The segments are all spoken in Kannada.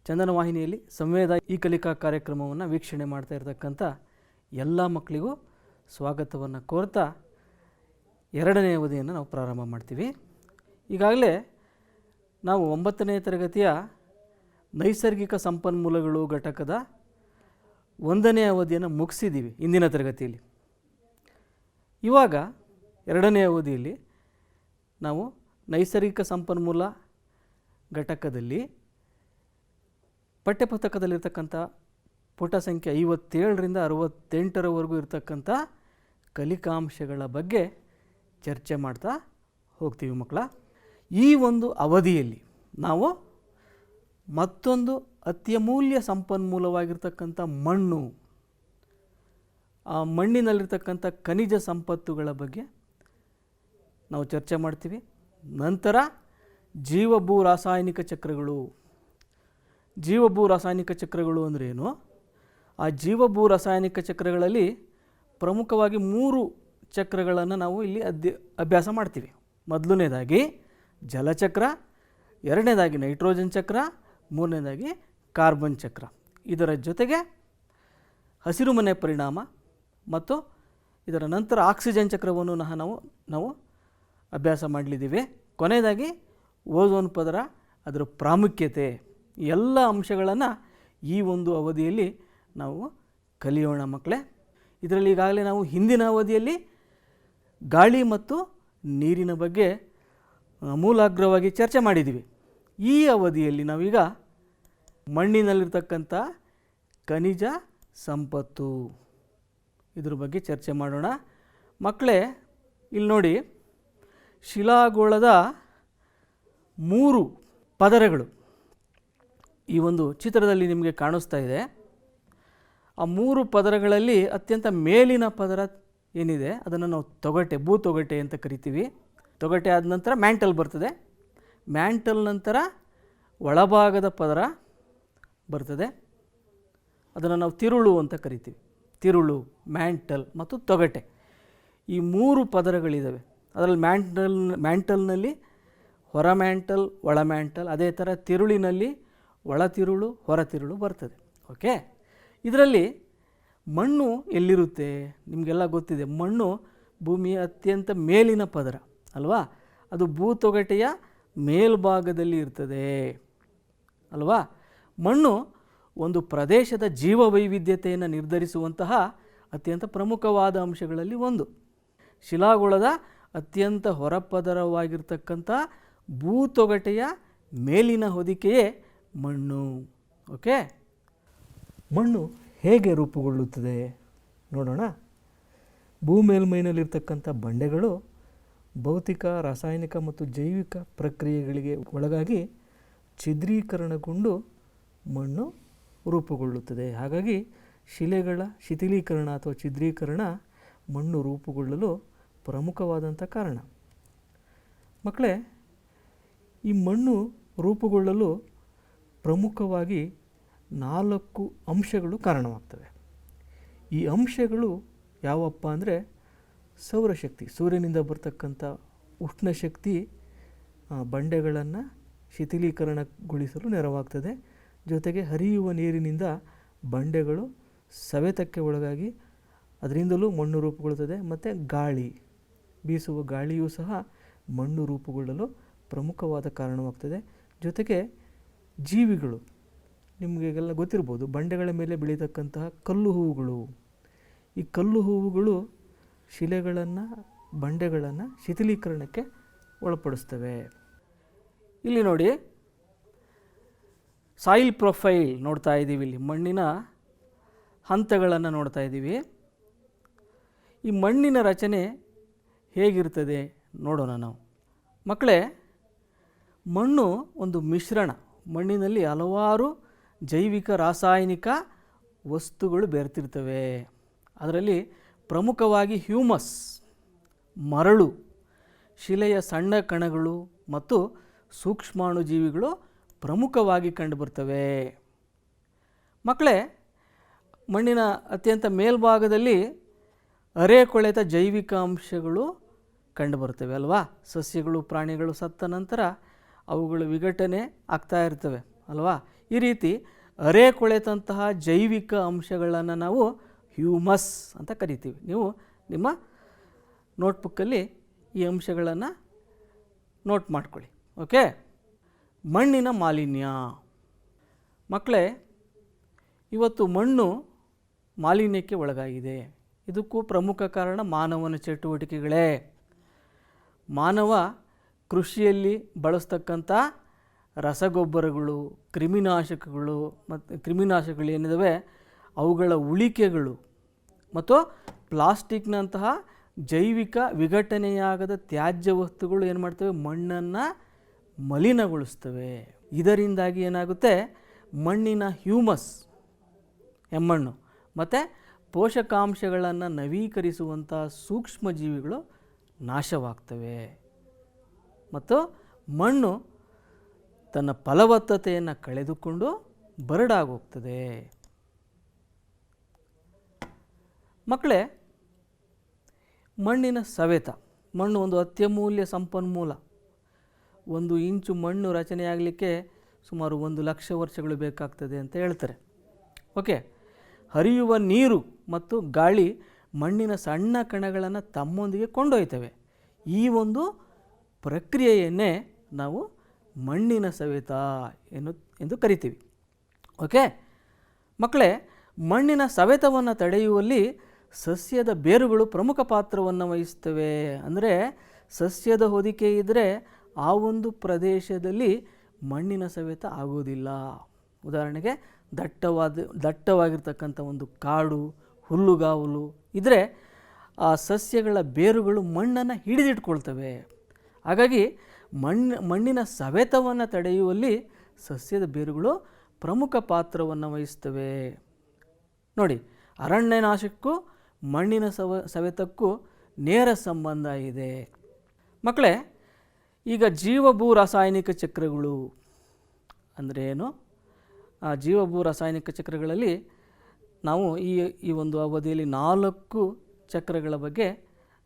ಚಂದನ ವಾಹಿನಿಯಲ್ಲಿ ಸಂವೇದ ಈ ಕಲಿಕಾ ಕಾರ್ಯಕ್ರಮವನ್ನು ವೀಕ್ಷಣೆ ಮಾಡ್ತಾ ಇರತಕ್ಕಂಥ ಎಲ್ಲ ಮಕ್ಕಳಿಗೂ ಸ್ವಾಗತವನ್ನು ಕೋರ್ತಾ ಎರಡನೇ ಅವಧಿಯನ್ನು ನಾವು ಪ್ರಾರಂಭ ಮಾಡ್ತೀವಿ. ಈಗಾಗಲೇ ನಾವು 9ನೇ ತರಗತಿಯ ನೈಸರ್ಗಿಕ ಸಂಪನ್ಮೂಲಗಳು ಘಟಕದ 1ನೇ ಅವಧಿಯನ್ನು ಮುಗಿಸಿದ್ದೀವಿ ಇಂದಿನ ತರಗತಿಯಲ್ಲಿ. ಇವಾಗ ಎರಡನೇ ಅವಧಿಯಲ್ಲಿ ನಾವು ನೈಸರ್ಗಿಕ ಸಂಪನ್ಮೂಲ ಘಟಕದಲ್ಲಿ ಪಠ್ಯಪುಸ್ತಕದಲ್ಲಿರ್ತಕ್ಕಂಥ ಪುಟ ಸಂಖ್ಯೆ 57ರಿಂದ 68ರವರೆಗೂ ಇರತಕ್ಕಂಥ ಕಲಿಕಾಂಶಗಳ ಬಗ್ಗೆ ಚರ್ಚೆ ಮಾಡ್ತಾ ಹೋಗ್ತೀವಿ ಮಕ್ಕಳ. ಈ ಒಂದು ಅವಧಿಯಲ್ಲಿ ನಾವು ಮತ್ತೊಂದು ಅತ್ಯಮೂಲ್ಯ ಸಂಪನ್ಮೂಲವಾಗಿರ್ತಕ್ಕಂಥ ಮಣ್ಣು, ಆ ಮಣ್ಣಿನಲ್ಲಿರ್ತಕ್ಕಂಥ ಖನಿಜ ಸಂಪತ್ತುಗಳ ಬಗ್ಗೆ ನಾವು ಚರ್ಚೆ ಮಾಡ್ತೀವಿ. ನಂತರ ಜೀವಭೂ ರಾಸಾಯನಿಕ ಚಕ್ರಗಳು. ಜೀವಭೂ ರಾಸಾಯನಿಕ ಚಕ್ರಗಳು ಅಂದ್ರೇನು? ಆ ಜೀವಭೂ ರಾಸಾಯನಿಕ ಚಕ್ರಗಳಲ್ಲಿ ಪ್ರಮುಖವಾಗಿ 3 ಚಕ್ರಗಳನ್ನು ನಾವು ಇಲ್ಲಿ ಅಭ್ಯಾಸ ಮಾಡ್ತೀವಿ. ಮೊದಲನೇದಾಗಿ ಜಲಚಕ್ರ, ಎರಡನೇದಾಗಿ ನೈಟ್ರೋಜನ್ ಚಕ್ರ, ಮೂರನೇದಾಗಿ ಕಾರ್ಬನ್ ಚಕ್ರ. ಇದರ ಜೊತೆಗೆ ಹಸಿರುಮನೆ ಪರಿಣಾಮ ಮತ್ತು ಇದರ ನಂತರ ಆಕ್ಸಿಜನ್ ಚಕ್ರವನ್ನು ನಾವು ಅಭ್ಯಾಸ ಮಾಡಲಿದ್ದೀವಿ. ಕೊನೆಯದಾಗಿ ಓಝೋನ್ ಪದರ, ಅದರ ಪ್ರಾಮುಖ್ಯತೆ, ಎಲ್ಲ ಅಂಶಗಳನ್ನು ಈ ಒಂದು ಅವಧಿಯಲ್ಲಿ ನಾವು ಕಲಿಯೋಣ ಮಕ್ಕಳೇ. ಇದರಲ್ಲಿ ಈಗಾಗಲೇ ನಾವು ಹಿಂದಿನ ಅವಧಿಯಲ್ಲಿ ಗಾಳಿ ಮತ್ತು ನೀರಿನ ಬಗ್ಗೆ ಮೂಲಾಗ್ರವಾಗಿ ಚರ್ಚೆ ಮಾಡಿದ್ದೀವಿ. ಈ ಅವಧಿಯಲ್ಲಿ ನಾವೀಗ ಮಣ್ಣಿನಲ್ಲಿರ್ತಕ್ಕಂಥ ಖನಿಜ ಸಂಪತ್ತು ಇದ್ರ ಬಗ್ಗೆ ಚರ್ಚೆ ಮಾಡೋಣ ಮಕ್ಕಳೇ. ಇಲ್ಲಿ ನೋಡಿ, ಶಿಲಾಗೋಳದ 3 ಪದರಗಳು ಈ ಒಂದು ಚಿತ್ರದಲ್ಲಿ ನಿಮಗೆ ಕಾಣಿಸ್ತಾ ಇದೆ. ಆ 3 ಪದರಗಳಲ್ಲಿ ಅತ್ಯಂತ ಮೇಲಿನ ಪದರ ಏನಿದೆ ಅದನ್ನು ನಾವು ತೊಗಟೆ, ಭೂತೊಗಟೆ ಅಂತ ಕರಿತೀವಿ. ತೊಗಟೆ ಆದ ನಂತರ ಮ್ಯಾಂಟಲ್ ಬರ್ತದೆ. ಮ್ಯಾಂಟಲ್ ನಂತರ ಒಳಭಾಗದ ಪದರ ಬರ್ತದೆ, ಅದನ್ನು ನಾವು ತಿರುಳು ಅಂತ ಕರಿತೀವಿ. ತಿರುಳು, ಮ್ಯಾಂಟಲ್ ಮತ್ತು ತೊಗಟೆ, ಈ 3 ಪದರಗಳಿದ್ದಾವೆ. ಅದರಲ್ಲಿ ಮ್ಯಾಂಟಲ್ನಲ್ಲಿ ಹೊರ ಮ್ಯಾಂಟಲ್, ಒಳ ಮ್ಯಾಂಟಲ್, ಅದೇ ಥರ ತಿರುಳಿನಲ್ಲಿ ಒಳ ತಿರುಳು, ಹೊರ ತಿರುಳು ಬರ್ತದೆ. ಓಕೆ, ಇದರಲ್ಲಿ ಮಣ್ಣು ಎಲ್ಲಿರುತ್ತೆ? ನಿಮಗೆಲ್ಲ ಗೊತ್ತಿದೆ, ಮಣ್ಣು ಭೂಮಿಯ ಅತ್ಯಂತ ಮೇಲಿನ ಪದರ ಅಲ್ವಾ? ಅದು ಭೂತೊಗಟೆಯ ಮೇಲ್ಭಾಗದಲ್ಲಿ ಇರ್ತದೆ ಅಲ್ವಾ? ಮಣ್ಣು ಒಂದು ಪ್ರದೇಶದ ಜೀವವೈವಿಧ್ಯತೆಯನ್ನು ನಿರ್ಧರಿಸುವಂತಹ ಅತ್ಯಂತ ಪ್ರಮುಖವಾದ ಅಂಶಗಳಲ್ಲಿ ಒಂದು. ಶಿಲಾಗೋಳದ ಅತ್ಯಂತ ಹೊರಪದರವಾಗಿರ್ತಕ್ಕಂಥ ಭೂತೊಗಟೆಯ ಮೇಲಿನ ಹೊದಿಕೆಯೇ ಮಣ್ಣು. ಓಕೆ, ಮಣ್ಣು ಹೇಗೆ ರೂಪುಗೊಳ್ಳುತ್ತದೆ ನೋಡೋಣ. ಭೂಮೇಲ್ಮೈನಲ್ಲಿರ್ತಕ್ಕಂಥ ಬಂಡೆಗಳು ಭೌತಿಕ, ರಾಸಾಯನಿಕ ಮತ್ತು ಜೈವಿಕ ಪ್ರಕ್ರಿಯೆಗಳಿಗೆ ಒಳಗಾಗಿ ಛಿದ್ರೀಕರಣಗೊಂಡು ಮಣ್ಣು ರೂಪುಗೊಳ್ಳುತ್ತದೆ. ಹಾಗಾಗಿ ಶಿಲೆಗಳ ಶಿಥಿಲೀಕರಣ ಅಥವಾ ಛಿದ್ರೀಕರಣ ಮಣ್ಣು ರೂಪುಗೊಳ್ಳಲು ಪ್ರಮುಖವಾದಂಥ ಕಾರಣ. ಮಕ್ಕಳೇ, ಈ ಮಣ್ಣು ರೂಪುಗೊಳ್ಳಲು ಪ್ರಮುಖವಾಗಿ 4 ಅಂಶಗಳು ಕಾರಣವಾಗ್ತವೆ. ಈ ಅಂಶಗಳು ಯಾವಪ್ಪ ಅಂದರೆ ಸೌರಶಕ್ತಿ, ಸೂರ್ಯನಿಂದ ಬರ್ತಕ್ಕಂಥ ಉಷ್ಣಶಕ್ತಿ ಬಂಡೆಗಳನ್ನು ಶಿಥಿಲೀಕರಣಗೊಳಿಸಲು ನೆರವಾಗ್ತದೆ. ಜೊತೆಗೆ ಹರಿಯುವ ನೀರಿನಿಂದ ಬಂಡೆಗಳು ಸವೆತಕ್ಕೆ ಒಳಗಾಗಿ ಅದರಿಂದಲೂ ಮಣ್ಣು ರೂಪುಗೊಳ್ಳುತ್ತದೆ. ಮತ್ತು ಗಾಳಿ, ಬೀಸುವ ಗಾಳಿಯೂ ಸಹ ಮಣ್ಣು ರೂಪುಗೊಳ್ಳಲು ಪ್ರಮುಖವಾದ ಕಾರಣವಾಗ್ತದೆ. ಜೊತೆಗೆ ಜೀವಿಗಳು, ನಿಮಗೆಲ್ಲ ಗೊತ್ತಿರ್ಬೋದು, ಬಂಡೆಗಳ ಮೇಲೆ ಬೆಳೀತಕ್ಕಂತಹ ಕಲ್ಲು ಹೂವುಗಳು. ಈ ಕಲ್ಲು ಹೂವುಗಳು ಶಿಲೆಗಳನ್ನು, ಬಂಡೆಗಳನ್ನು ಶಿಥಿಲೀಕರಣಕ್ಕೆ ಒಳಪಡಿಸ್ತವೆ. ಇಲ್ಲಿ ನೋಡಿ, ಸಾಯಿಲ್ ಪ್ರೊಫೈಲ್ ನೋಡ್ತಾ ಇದ್ದೀವಿ. ಇಲ್ಲಿ ಮಣ್ಣಿನ ಹಂತಗಳನ್ನು ನೋಡ್ತಾ ಇದ್ದೀವಿ. ಈ ಮಣ್ಣಿನ ರಚನೆ ಹೇಗಿರ್ತದೆ ನೋಡೋಣ ನಾವು ಮಕ್ಕಳೇ. ಮಣ್ಣು ಒಂದು ಮಿಶ್ರಣ. ಮಣ್ಣಿನಲ್ಲಿ ಹಲವಾರು ಜೈವಿಕ, ರಾಸಾಯನಿಕ ವಸ್ತುಗಳು ಬೆರೆತಿರ್ತವೆ. ಅದರಲ್ಲಿ ಪ್ರಮುಖವಾಗಿ ಹ್ಯೂಮಸ್, ಮರಳು, ಶಿಲೆಯ ಸಣ್ಣ ಕಣಗಳು ಮತ್ತು ಸೂಕ್ಷ್ಮಾಣುಜೀವಿಗಳು ಪ್ರಮುಖವಾಗಿ ಕಂಡುಬರ್ತವೆ. ಮಕ್ಕಳೇ, ಮಣ್ಣಿನ ಅತ್ಯಂತ ಮೇಲ್ಭಾಗದಲ್ಲಿ ಅರೆಕೊಳೆತ ಜೈವಿಕ ಅಂಶಗಳು ಕಂಡುಬರ್ತವೆ ಅಲ್ವಾ? ಸಸ್ಯಗಳು, ಪ್ರಾಣಿಗಳು ಸತ್ತ ನಂತರ ಅವುಗಳು ವಿಘಟನೆ ಆಗ್ತಾ ಇರ್ತವೆ ಅಲ್ವಾ? ಈ ರೀತಿ ಅರೆ ಕೊಳೆತಂತಹ ಜೈವಿಕ ಅಂಶಗಳನ್ನು ನಾವು ಹ್ಯೂಮಸ್ ಅಂತ ಕರಿತೀವಿ. ನೀವು ನಿಮ್ಮ ನೋಟ್ಬುಕ್ಕಲ್ಲಿ ಈ ಅಂಶಗಳನ್ನು ನೋಟ್ ಮಾಡ್ಕೊಳ್ಳಿ. ಓಕೆ. ಮಣ್ಣಿನ ಮಾಲಿನ್ಯ. ಮಕ್ಕಳೇ, ಇವತ್ತು ಮಣ್ಣು ಮಾಲಿನ್ಯಕ್ಕೆ ಒಳಗಾಗಿದೆ. ಇದಕ್ಕೂ ಪ್ರಮುಖ ಕಾರಣ ಮಾನವನ ಚಟುವಟಿಕೆಗಳೇ. ಮಾನವ ಕೃಷಿಯಲ್ಲಿ ಬಳಸ್ತಕ್ಕಂಥ ರಸಗೊಬ್ಬರಗಳು, ಕ್ರಿಮಿನಾಶಕಗಳು ಏನಿದಾವೆ ಅವುಗಳ ಉಳಿಕೆಗಳು ಮತ್ತು ಪ್ಲಾಸ್ಟಿಕ್ನಂತಹ ಜೈವಿಕ ವಿಘಟನೆಯಾಗದ ತ್ಯಾಜ್ಯ ವಸ್ತುಗಳು ಏನು ಮಾಡ್ತವೆ, ಮಣ್ಣನ್ನು ಮಲಿನಗೊಳಿಸ್ತವೆ. ಇದರಿಂದಾಗಿ ಏನಾಗುತ್ತೆ, ಮಣ್ಣಿನ ಹ್ಯೂಮಸ್ ಎಮ್ಮಣ್ಣು ಮತ್ತು ಪೋಷಕಾಂಶಗಳನ್ನು ನವೀಕರಿಸುವಂಥ ಸೂಕ್ಷ್ಮ ಜೀವಿಗಳು ನಾಶವಾಗ್ತವೆ ಮತ್ತು ಮಣ್ಣು ತನ್ನ ಫಲವತ್ತತೆಯನ್ನು ಕಳೆದುಕೊಂಡು ಬರಡಾಗೋಗ್ತದೆ. ಮಕ್ಕಳೇ, ಮಣ್ಣಿನ ಸವೆತ. ಮಣ್ಣು ಒಂದು ಅತ್ಯಮೂಲ್ಯ ಸಂಪನ್ಮೂಲ. 1 ಇಂಚು ಮಣ್ಣು ರಚನೆಯಾಗಲಿಕ್ಕೆ ಸುಮಾರು 1 ಲಕ್ಷ ವರ್ಷಗಳು ಬೇಕಾಗ್ತದೆ ಅಂತ ಹೇಳ್ತಾರೆ. ಓಕೆ. ಹರಿಯುವ ನೀರು ಮತ್ತು ಗಾಳಿ ಮಣ್ಣಿನ ಸಣ್ಣ ಕಣಗಳನ್ನು ತಮ್ಮೊಂದಿಗೆ ಕೊಂಡೊಯ್ತವೆ. ಈ ಒಂದು ಪ್ರಕ್ರಿಯೆಯನ್ನೇ ನಾವು ಮಣ್ಣಿನ ಸವೆತ ಎಂದು ಕರಿತೀವಿ. ಓಕೆ. ಮಕ್ಕಳೇ, ಮಣ್ಣಿನ ಸವೆತವನ್ನು ತಡೆಯುವಲ್ಲಿ ಸಸ್ಯದ ಬೇರುಗಳು ಪ್ರಮುಖ ಪಾತ್ರವನ್ನು ವಹಿಸ್ತವೆ. ಅಂದರೆ ಸಸ್ಯದ ಹೊದಿಕೆ ಇದ್ದರೆ ಆ ಒಂದು ಪ್ರದೇಶದಲ್ಲಿ ಮಣ್ಣಿನ ಸವೆತ ಆಗೋದಿಲ್ಲ. ಉದಾಹರಣೆಗೆ ದಟ್ಟವಾಗಿರ್ತಕ್ಕಂಥ ಒಂದು ಕಾಡು, ಹುಲ್ಲುಗಾವಲು ಇದ್ದರೆ ಆ ಸಸ್ಯಗಳ ಬೇರುಗಳು ಮಣ್ಣನ್ನು ಹಿಡಿದಿಟ್ಕೊಳ್ತವೆ. ಹಾಗಾಗಿ ಮಣ್ಣಿನ ಸವೆತವನ್ನು ತಡೆಯುವಲ್ಲಿ ಸಸ್ಯದ ಬೇರುಗಳು ಪ್ರಮುಖ ಪಾತ್ರವನ್ನು ವಹಿಸ್ತವೆ. ನೋಡಿ, ಅರಣ್ಯನಾಶಕ್ಕೂ ಮಣ್ಣಿನ ಸವೆತಕ್ಕೂ ನೇರ ಸಂಬಂಧ ಇದೆ. ಮಕ್ಕಳೇ, ಈಗ ಜೀವಭೂ ರಾಸಾಯನಿಕ ಚಕ್ರಗಳು ಅಂದರೆ ಏನು? ಆ ಜೀವಭೂ ರಾಸಾಯನಿಕ ಚಕ್ರಗಳಲ್ಲಿ ನಾವು ಈ ಒಂದು ಅವಧಿಯಲ್ಲಿ 4 ಚಕ್ರಗಳ ಬಗ್ಗೆ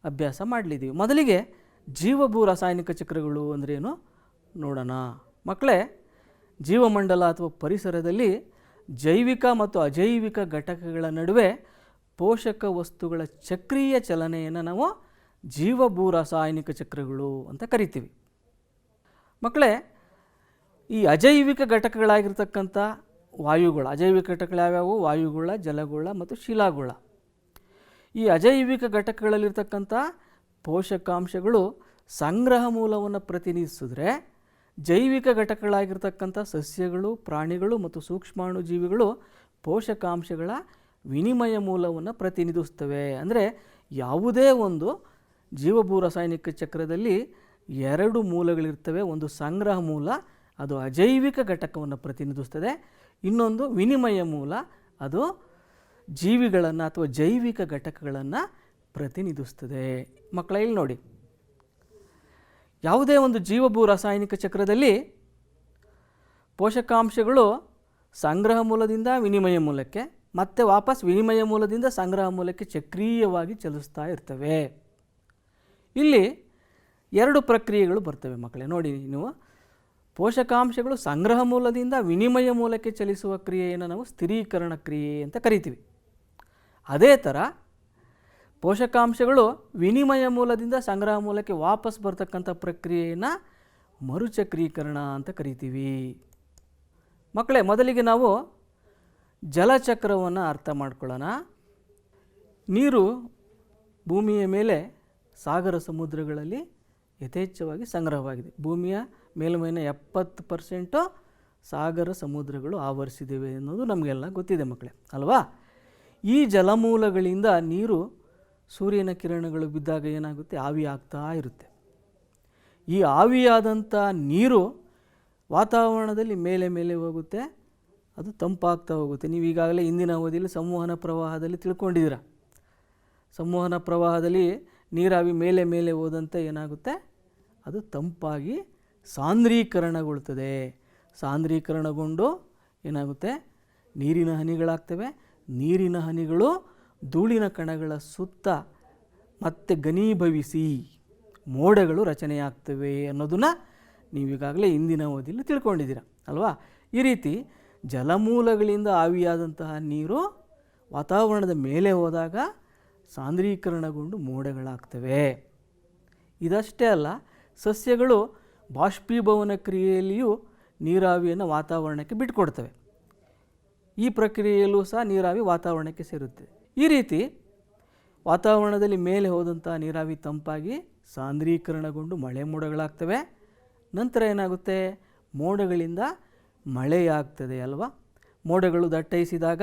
ಅಭ್ಯಾಸ ಮಾಡಲಿದ್ದೀವಿ. ಮೊದಲಿಗೆ ಜೀವಭೂ ರಾಸಾಯನಿಕ ಚಕ್ರಗಳು ಅಂದ್ರೇನು ನೋಡೋಣ. ಮಕ್ಕಳೇ, ಜೀವಮಂಡಲ ಅಥವಾ ಪರಿಸರದಲ್ಲಿ ಜೈವಿಕ ಮತ್ತು ಅಜೈವಿಕ ಘಟಕಗಳ ನಡುವೆ ಪೋಷಕ ವಸ್ತುಗಳ ಚಕ್ರೀಯ ಚಲನೆಯನ್ನು ನಾವು ಜೀವಭೂ ರಾಸಾಯನಿಕ ಚಕ್ರಗಳು ಅಂತ ಕರಿತೀವಿ. ಮಕ್ಕಳೇ, ಈ ಅಜೈವಿಕ ಘಟಕಗಳಾಗಿರ್ತಕ್ಕಂಥ ವಾಯುಗೋಳ, ಅಜೈವಿಕ ಘಟಕಗಳು ಯಾವ್ಯಾವು? ವಾಯುಗೋಳ, ಜಲಗೋಳ ಮತ್ತು ಶಿಲಾಗೋಳ. ಈ ಅಜೈವಿಕ ಘಟಕಗಳಲ್ಲಿರ್ತಕ್ಕಂಥ ಪೋಷಕಾಂಶಗಳು ಸಂಗ್ರಹ ಮೂಲವನ್ನು ಪ್ರತಿನಿಧಿಸಿದ್ರೆ, ಜೈವಿಕ ಘಟಕಗಳಾಗಿರ್ತಕ್ಕಂಥ ಸಸ್ಯಗಳು, ಪ್ರಾಣಿಗಳು ಮತ್ತು ಸೂಕ್ಷ್ಮಾಣು ಜೀವಿಗಳು ಪೋಷಕಾಂಶಗಳ ವಿನಿಮಯ ಮೂಲವನ್ನು ಪ್ರತಿನಿಧಿಸ್ತವೆ. ಅಂದರೆ ಯಾವುದೇ ಒಂದು ಜೀವಭೂ ರಾಸಾಯನಿಕ ಚಕ್ರದಲ್ಲಿ 2 ಮೂಲಗಳಿರ್ತವೆ. ಒಂದು ಸಂಗ್ರಹ ಮೂಲ, ಅದು ಅಜೈವಿಕ ಘಟಕವನ್ನು ಪ್ರತಿನಿಧಿಸ್ತದೆ. ಇನ್ನೊಂದು ವಿನಿಮಯ ಮೂಲ, ಅದು ಜೀವಿಗಳನ್ನು ಅಥವಾ ಜೈವಿಕ ಘಟಕಗಳನ್ನು ಪ್ರತಿನಿಧಿಸ್ತದೆ. ಮಕ್ಕಳ, ಇಲ್ಲಿ ನೋಡಿ, ಯಾವುದೇ ಒಂದು ಜೀವಭೂ ರಾಸಾಯನಿಕ ಚಕ್ರದಲ್ಲಿ ಪೋಷಕಾಂಶಗಳು ಸಂಗ್ರಹ ಮೂಲದಿಂದ ವಿನಿಮಯ ಮೂಲಕ್ಕೆ ಮತ್ತೆ ವಾಪಸ್ ವಿನಿಮಯ ಮೂಲದಿಂದ ಸಂಗ್ರಹ ಮೂಲಕ್ಕೆ ಚಕ್ರೀಯವಾಗಿ ಚಲಿಸ್ತಾ ಇರ್ತವೆ. ಇಲ್ಲಿ 2 ಪ್ರಕ್ರಿಯೆಗಳು ಬರ್ತವೆ ಮಕ್ಕಳೇ. ನೋಡಿ, ನೀವು ಪೋಷಕಾಂಶಗಳು ಸಂಗ್ರಹ ಮೂಲದಿಂದ ವಿನಿಮಯ ಮೂಲಕ್ಕೆ ಚಲಿಸುವ ಕ್ರಿಯೆಯನ್ನು ನಾವು ಸ್ಥಿರೀಕರಣ ಕ್ರಿಯೆ ಅಂತ ಕರಿತೀವಿ. ಅದೇ ಥರ ಪೋಷಕಾಂಶಗಳು ವಿನಿಮಯ ಮೂಲದಿಂದ ಸಂಗ್ರಹ ಮೂಲಕ್ಕೆ ವಾಪಸ್ ಬರ್ತಕ್ಕಂಥ ಪ್ರಕ್ರಿಯೆಯನ್ನು ಮರುಚಕ್ರೀಕರಣ ಅಂತ ಕರಿತೀವಿ. ಮಕ್ಕಳೇ, ಮೊದಲಿಗೆ ನಾವು ಜಲಚಕ್ರವನ್ನು ಅರ್ಥ ಮಾಡ್ಕೊಳ್ಳೋಣ. ನೀರು ಭೂಮಿಯ ಮೇಲೆ ಸಾಗರ ಸಮುದ್ರಗಳಲ್ಲಿ ಯಥೇಚ್ಛವಾಗಿ ಸಂಗ್ರಹವಾಗಿದೆ. ಭೂಮಿಯ ಮೇಲ್ಮೈನ 70% ಸಾಗರ ಸಮುದ್ರಗಳು ಆವರಿಸಿದ್ದೇವೆ ಅನ್ನೋದು ನಮಗೆಲ್ಲ ಗೊತ್ತಿದೆ ಮಕ್ಕಳೇ, ಅಲ್ವಾ? ಈ ಜಲಮೂಲಗಳಿಂದ ನೀರು ಸೂರ್ಯನ ಕಿರಣಗಳು ಬಿದ್ದಾಗ ಏನಾಗುತ್ತೆ, ಆವಿ ಆಗ್ತಾ ಇರುತ್ತೆ. ಈ ಆವಿಯಾದಂಥ ನೀರು ವಾತಾವರಣದಲ್ಲಿ ಮೇಲೆ ಮೇಲೆ ಹೋಗುತ್ತೆ, ಅದು ತಂಪಾಗ್ತಾ ಹೋಗುತ್ತೆ. ನೀವು ಈಗಾಗಲೇ ಇಂದಿನ ಅವಧಿಯಲ್ಲಿ ಸಂವಹನ ಪ್ರವಾಹದಲ್ಲಿ ತಿಳ್ಕೊಂಡಿದ್ದೀರ. ಸಂವಹನ ಪ್ರವಾಹದಲ್ಲಿ ನೀರಾವಿ ಮೇಲೆ ಮೇಲೆ ಹೋದಂತೆ ಏನಾಗುತ್ತೆ, ಅದು ತಂಪಾಗಿ ಸಾಂದ್ರೀಕರಣಗೊಳ್ತದೆ. ಸಾಂದ್ರೀಕರಣಗೊಂಡು ಏನಾಗುತ್ತೆ, ನೀರಿನ ಹನಿಗಳಾಗ್ತವೆ. ನೀರಿನ ಹನಿಗಳು ಧೂಳಿನ ಕಣಗಳ ಸುತ್ತ ಮತ್ತೆ ಘನೀಭವಿಸಿ ಮೋಡಗಳು ರಚನೆಯಾಗ್ತವೆ ಅನ್ನೋದನ್ನು ನೀವೀಗಾಗಲೇ ಇಂದಿನ ಅವಧಿಯಲ್ಲಿ ತಿಳ್ಕೊಂಡಿದ್ದೀರ, ಅಲ್ವಾ? ಈ ರೀತಿ ಜಲಮೂಲಗಳಿಂದ ಆವಿಯಾದಂತಹ ನೀರು ವಾತಾವರಣದ ಮೇಲೆ ಹೋದಾಗ ಸಾಂದ್ರೀಕರಣಗೊಂಡು ಮೋಡಗಳಾಗ್ತವೆ. ಇದಷ್ಟೇ ಅಲ್ಲ, ಸಸ್ಯಗಳು ಬಾಷ್ಪೀಭವನ ಕ್ರಿಯೆಯಲ್ಲಿಯೂ ನೀರಾವಿಯನ್ನು ವಾತಾವರಣಕ್ಕೆ ಬಿಟ್ಟುಕೊಡ್ತವೆ. ಈ ಪ್ರಕ್ರಿಯೆಯಲ್ಲೂ ಸಹ ನೀರಾವಿ ವಾತಾವರಣಕ್ಕೆ ಸೇರುತ್ತೆ. ಈ ರೀತಿ ವಾತಾವರಣದಲ್ಲಿ ಮೇಲೆ ಹೋದಂಥ ನೀರಾವಿ ತಂಪಾಗಿ ಸಾಂದ್ರೀಕರಣಗೊಂಡು ಮಳೆ ಮೋಡಗಳಾಗ್ತವೆ. ನಂತರ ಏನಾಗುತ್ತೆ, ಮೋಡಗಳಿಂದ ಮಳೆಯಾಗ್ತದೆ ಅಲ್ವಾ. ಮೋಡಗಳು ದಟ್ಟೈಸಿದಾಗ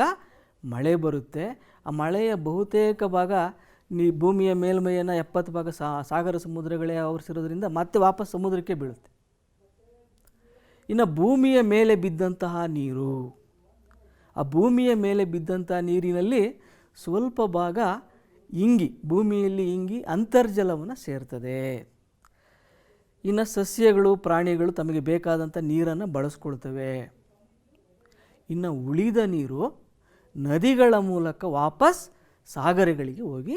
ಮಳೆ ಬರುತ್ತೆ. ಆ ಮಳೆಯ ಬಹುತೇಕ ಭಾಗ ಭೂಮಿಯ ಮೇಲ್ಮೈಯನ್ನು 70 ಭಾಗ ಸಾಗರ ಸಮುದ್ರಗಳೇ ಆವರಿಸಿರೋದ್ರಿಂದ ಮತ್ತೆ ವಾಪಸ್ ಸಮುದ್ರಕ್ಕೆ ಬೀಳುತ್ತೆ. ಇನ್ನು ಭೂಮಿಯ ಮೇಲೆ ಬಿದ್ದಂತಹ ನೀರು, ಆ ಭೂಮಿಯ ಮೇಲೆ ಬಿದ್ದಂಥ ನೀರಿನಲ್ಲಿ ಸ್ವಲ್ಪ ಭಾಗ ಭೂಮಿಯಲ್ಲಿ ಇಂಗಿ ಅಂತರ್ಜಲವನ್ನು ಸೇರ್ತದೆ. ಇನ್ನು ಸಸ್ಯಗಳು ಪ್ರಾಣಿಗಳು ತಮಗೆ ಬೇಕಾದಂಥ ನೀರನ್ನು ಬಳಸ್ಕೊಳ್ತವೆ. ಇನ್ನು ಉಳಿದ ನೀರು ನದಿಗಳ ಮೂಲಕ ವಾಪಸ್ ಸಾಗರಗಳಿಗೆ ಹೋಗಿ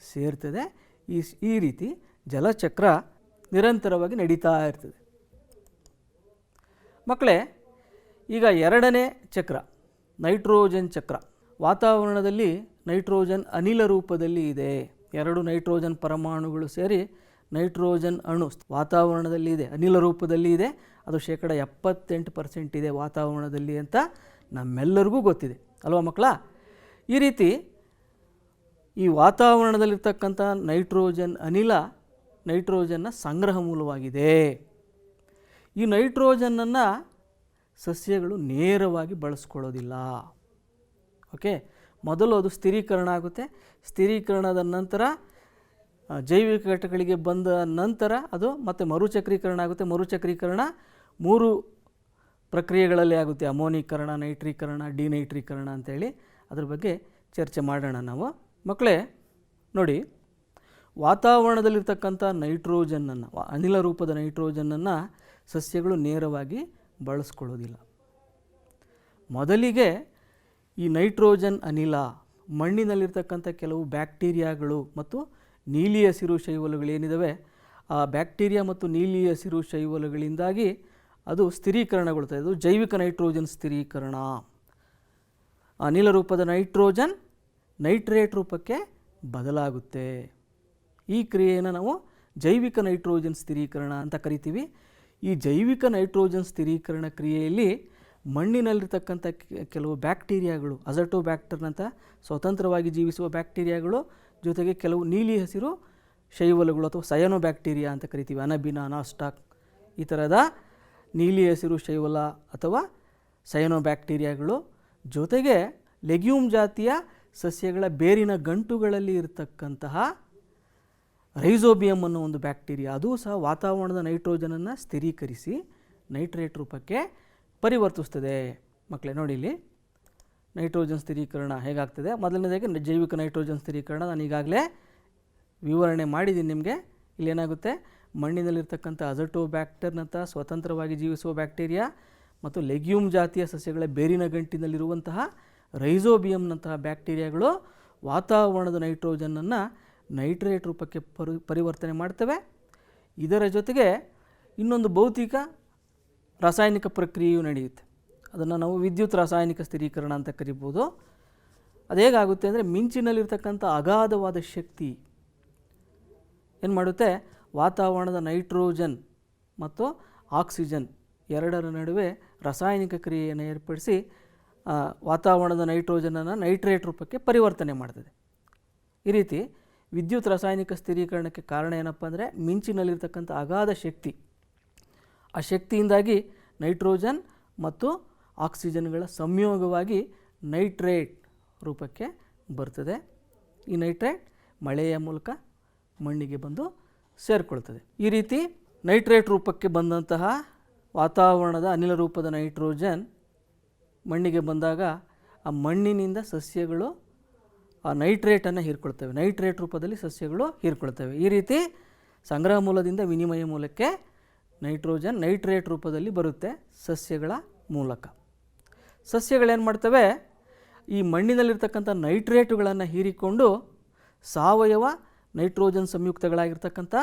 ಸೇರ್ತದೆ. ಈ ರೀತಿ ಜಲಚಕ್ರ ನಿರಂತರವಾಗಿ ನಡೀತಾ ಇರ್ತದೆ. ಮಕ್ಕಳೇ, ಈಗ ಎರಡನೇ ಚಕ್ರ ನೈಟ್ರೋಜನ್ ಚಕ್ರ. ವಾತಾವರಣದಲ್ಲಿ ನೈಟ್ರೋಜನ್ ಅನಿಲ ರೂಪದಲ್ಲಿ ಇದೆ. 2 ನೈಟ್ರೋಜನ್ ಪರಮಾಣುಗಳು ಸೇರಿ ನೈಟ್ರೋಜನ್ ಅಣು ವಾತಾವರಣದಲ್ಲಿ ಇದೆ, ಅನಿಲ ರೂಪದಲ್ಲಿ ಇದೆ. ಅದು 78% ಇದೆ ವಾತಾವರಣದಲ್ಲಿ ಅಂತ ನಮ್ಮೆಲ್ಲರಿಗೂ ಗೊತ್ತಿದೆ ಅಲ್ವಾ ಮಕ್ಕಳ. ಈ ರೀತಿ ಈ ವಾತಾವರಣದಲ್ಲಿರ್ತಕ್ಕಂಥ ನೈಟ್ರೋಜನ್ ಅನಿಲ ನೈಟ್ರೋಜನ್ನ ಸಂಗ್ರಹ ಮೂಲವಾಗಿದೆ. ಈ ನೈಟ್ರೋಜನ್ನನ್ನು ಸಸ್ಯಗಳು ನೇರವಾಗಿ ಬಳಸ್ಕೊಳ್ಳೋದಿಲ್ಲ. ಓಕೆ, ಮೊದಲು ಅದು ಸ್ಥಿರೀಕರಣ ಆಗುತ್ತೆ. ಸ್ಥಿರೀಕರಣದ ನಂತರ ಜೈವಿಕ ಘಟಕಗಳಿಗೆ ಬಂದ ನಂತರ ಅದು ಮತ್ತೆ ಮರುಚಕ್ರೀಕರಣ ಆಗುತ್ತೆ. ಮರುಚಕ್ರೀಕರಣ 3 ಪ್ರಕ್ರಿಯೆಗಳಲ್ಲಿ ಆಗುತ್ತೆ. ಅಮೋನೀಕರಣ, ನೈಟ್ರೀಕರಣ, ಡಿನೈಟ್ರೀಕರಣ ಅಂತೇಳಿ ಅದ್ರ ಬಗ್ಗೆ ಚರ್ಚೆ ಮಾಡೋಣ ನಾವು. ಮಕ್ಕಳೇ ನೋಡಿ, ವಾತಾವರಣದಲ್ಲಿರ್ತಕ್ಕಂಥ ನೈಟ್ರೋಜನ್ನನ್ನು, ಅನಿಲ ರೂಪದ ನೈಟ್ರೋಜನ್ನನ್ನು ಸಸ್ಯಗಳು ನೇರವಾಗಿ ಬಳಸ್ಕೊಳ್ಳೋದಿಲ್ಲ. ಮೊದಲಿಗೆ ಈ ನೈಟ್ರೋಜನ್ ಅನಿಲ ಮಣ್ಣಿನಲ್ಲಿರ್ತಕ್ಕಂಥ ಕೆಲವು ಬ್ಯಾಕ್ಟೀರಿಯಾಗಳು ಮತ್ತು ನೀಲಿ ಹಸಿರು ಶೈವಲುಗಳೇನಿದ್ದಾವೆ, ಆ ಬ್ಯಾಕ್ಟೀರಿಯಾ ಮತ್ತು ನೀಲಿ ಹಸಿರು ಶೈವಲುಗಳಿಂದಾಗಿ ಅದು ಸ್ಥಿರೀಕರಣಗೊಳ್ಳುತ್ತದೆ. ಅದು ಜೈವಿಕ ನೈಟ್ರೋಜನ್ ಸ್ಥಿರೀಕರಣ. ಅನಿಲ ರೂಪದ ನೈಟ್ರೋಜನ್ ನೈಟ್ರೇಟ್ ರೂಪಕ್ಕೆ ಬದಲಾಗುತ್ತೆ. ಈ ಕ್ರಿಯೆಯನ್ನು ನಾವು ಜೈವಿಕ ನೈಟ್ರೋಜನ್ ಸ್ಥಿರೀಕರಣ ಅಂತ ಕರಿತೀವಿ. ಈ ಜೈವಿಕ ನೈಟ್ರೋಜನ್ ಸ್ಥಿರೀಕರಣ ಕ್ರಿಯೆಯಲ್ಲಿ ಮಣ್ಣಿನಲ್ಲಿರ್ತಕ್ಕಂಥ ಕೆಲವು ಬ್ಯಾಕ್ಟೀರಿಯಾಗಳು, ಅಜಟೋಬ್ಯಾಕ್ಟರ್ನಂಥ ಸ್ವತಂತ್ರವಾಗಿ ಜೀವಿಸುವ ಬ್ಯಾಕ್ಟೀರಿಯಾಗಳು, ಜೊತೆಗೆ ಕೆಲವು ನೀಲಿ ಹಸಿರು ಶೈವಲುಗಳು ಅಥವಾ ಸಯನೋಬ್ಯಾಕ್ಟೀರಿಯಾ ಅಂತ ಕರಿತೀವಿ, ಅನಬಿನಾ, ನಾಸ್ಟಾಕ್, ಈ ಥರದ ನೀಲಿ ಹಸಿರು ಶೈವಲ ಅಥವಾ ಸಯನೋಬ್ಯಾಕ್ಟೀರಿಯಾಗಳು, ಜೊತೆಗೆ ಲೆಗ್ಯೂಮ್ ಜಾತಿಯ ಸಸ್ಯಗಳ ಬೇರಿನ ಗಂಟುಗಳಲ್ಲಿ ಇರತಕ್ಕಂತಹ ರೈಸೋಬಿಯಮ್ ಅನ್ನೋ ಒಂದು ಬ್ಯಾಕ್ಟೀರಿಯಾ, ಅದು ಸಹ ವಾತಾವರಣದ ನೈಟ್ರೋಜನನ್ನು ಸ್ಥಿರೀಕರಿಸಿ ನೈಟ್ರೇಟ್ ರೂಪಕ್ಕೆ ಪರಿವರ್ತಿಸ್ತದೆ. ಮಕ್ಕಳೇ ನೋಡಿ, ಇಲ್ಲಿ ನೈಟ್ರೋಜನ್ ಸ್ಥಿರೀಕರಣ ಹೇಗಾಗ್ತದೆ. ಮೊದಲನೇದಾಗಿ ಜೈವಿಕ ನೈಟ್ರೋಜನ್ ಸ್ಥಿರೀಕರಣ ನಾನು ಈಗಾಗಲೇ ವಿವರಣೆ ಮಾಡಿದ್ದೀನಿ ನಿಮಗೆ. ಇಲ್ಲೇನಾಗುತ್ತೆ, ಮಣ್ಣಿನಲ್ಲಿರ್ತಕ್ಕಂಥ ಅಜಟೋಬ್ಯಾಕ್ಟರ್ನಂಥ ಸ್ವತಂತ್ರವಾಗಿ ಜೀವಿಸುವ ಬ್ಯಾಕ್ಟೀರಿಯಾ ಮತ್ತು ಲೆಗ್ಯೂಮ್ ಜಾತಿಯ ಸಸ್ಯಗಳ ಬೇರಿನ ಗಂಟಿನಲ್ಲಿರುವಂತಹ ರೈಸೋಬಿಯಮ್ನಂತಹ ಬ್ಯಾಕ್ಟೀರಿಯಾಗಳು ವಾತಾವರಣದ ನೈಟ್ರೋಜನನ್ನು ನೈಟ್ರೇಟ್ ರೂಪಕ್ಕೆ ಪರಿವರ್ತನೆ ಮಾಡ್ತವೆ. ಇದರ ಜೊತೆಗೆ ಇನ್ನೊಂದು ಭೌತಿಕ ರಾಸಾಯನಿಕ ಪ್ರಕ್ರಿಯೆಯು ನಡೆಯುತ್ತೆ. ಅದನ್ನು ನಾವು ವಿದ್ಯುತ್ ರಾಸಾಯನಿಕ ಸ್ಥಿರೀಕರಣ ಅಂತ ಕರಿಬೋದು. ಅದೇಗಾಗುತ್ತೆ ಅಂದರೆ, ಮಿಂಚಿನಲ್ಲಿರ್ತಕ್ಕಂಥ ಅಗಾಧವಾದ ಶಕ್ತಿ ಏನು ಮಾಡುತ್ತೆ, ವಾತಾವರಣದ ನೈಟ್ರೋಜನ್ ಮತ್ತು ಆಕ್ಸಿಜನ್ ಎರಡರ ನಡುವೆ ರಾಸಾಯನಿಕ ಕ್ರಿಯೆಯನ್ನು ಏರ್ಪಡಿಸಿ ವಾತಾವರಣದ ನೈಟ್ರೋಜನನ್ನು ನೈಟ್ರೇಟ್ ರೂಪಕ್ಕೆ ಪರಿವರ್ತನೆ ಮಾಡ್ತದೆ. ಈ ರೀತಿ ವಿದ್ಯುತ್ ರಾಸಾಯನಿಕ ಸ್ಥಿರೀಕರಣಕ್ಕೆ ಕಾರಣ ಏನಪ್ಪ ಅಂದರೆ, ಮಿಂಚಿನಲ್ಲಿರ್ತಕ್ಕಂಥ ಅಗಾಧ ಶಕ್ತಿ. ಆ ಶಕ್ತಿಯಿಂದಾಗಿ ನೈಟ್ರೋಜನ್ ಮತ್ತು ಆಕ್ಸಿಜನ್ಗಳ ಸಂಯೋಗವಾಗಿ ನೈಟ್ರೇಟ್ ರೂಪಕ್ಕೆ ಬರ್ತದೆ. ಈ ನೈಟ್ರೇಟ್ ಮಳೆಯ ಮೂಲಕ ಮಣ್ಣಿಗೆ ಬಂದು ಸೇರಿಕೊಳ್ತದೆ. ಈ ರೀತಿ ನೈಟ್ರೇಟ್ ರೂಪಕ್ಕೆ ಬಂದಂತಹ ವಾತಾವರಣದ ಅನಿಲ ರೂಪದ ನೈಟ್ರೋಜನ್ ಮಣ್ಣಿಗೆ ಬಂದಾಗ ಆ ಮಣ್ಣಿನಿಂದ ಸಸ್ಯಗಳು ಆ ನೈಟ್ರೇಟನ್ನು ಹೀರ್ಕೊಳ್ತವೆ. ನೈಟ್ರೇಟ್ ರೂಪದಲ್ಲಿ ಸಸ್ಯಗಳು ಹೀರ್ಕೊಳ್ತವೆ. ಈ ರೀತಿ ಸಂಗ್ರಹ ಮೂಲದಿಂದ ವಿನಿಮಯ ಮೂಲಕ್ಕೆ ನೈಟ್ರೋಜನ್ ನೈಟ್ರೇಟ್ ರೂಪದಲ್ಲಿ ಬರುತ್ತೆ ಸಸ್ಯಗಳ ಮೂಲಕ. ಸಸ್ಯಗಳೇನು ಮಾಡ್ತವೆ, ಈ ಮಣ್ಣಿನಲ್ಲಿರ್ತಕ್ಕಂಥ ನೈಟ್ರೇಟುಗಳನ್ನು ಹೀರಿಕೊಂಡು ಸಾವಯವ ನೈಟ್ರೋಜನ್ ಸಂಯುಕ್ತಗಳಾಗಿರ್ತಕ್ಕಂಥ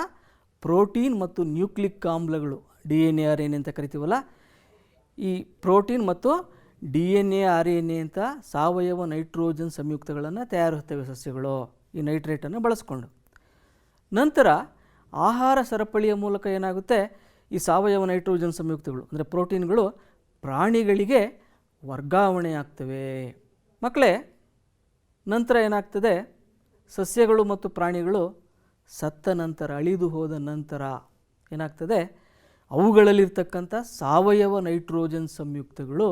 ಪ್ರೋಟೀನ್ ಮತ್ತು ನ್ಯೂಕ್ಲಿಕ್ ಆಮ್ಲಗಳು, DNA RNA ಅಂತ ಕರಿತೀವಲ್ಲ, ಈ ಪ್ರೋಟೀನ್ ಮತ್ತು DNA RNA ಅಂತ ಸಾವಯವ ನೈಟ್ರೋಜನ್ ಸಂಯುಕ್ತಗಳನ್ನು ತಯಾರಿಸುತ್ತವೆ ಸಸ್ಯಗಳು ಈ ನೈಟ್ರೇಟನ್ನು ಬಳಸ್ಕೊಂಡು. ನಂತರ ಆಹಾರ ಸರಪಳಿಯ ಮೂಲಕ ಏನಾಗುತ್ತೆ, ಈ ಸಾವಯವ ನೈಟ್ರೋಜನ್ ಸಂಯುಕ್ತಗಳು ಅಂದರೆ ಪ್ರೋಟೀನ್ಗಳು ಪ್ರಾಣಿಗಳಿಗೆ ವರ್ಗಾವಣೆ ಆಗ್ತವೆ. ಮಕ್ಕಳೇ, ನಂತರ ಏನಾಗ್ತದೆ, ಸಸ್ಯಗಳು ಮತ್ತು ಪ್ರಾಣಿಗಳು ಸತ್ತ ನಂತರ, ಅಳಿದು ಹೋದ ನಂತರ ಏನಾಗ್ತದೆ, ಅವುಗಳಲ್ಲಿರ್ತಕ್ಕಂಥ ಸಾವಯವ ನೈಟ್ರೋಜನ್ ಸಂಯುಕ್ತಗಳು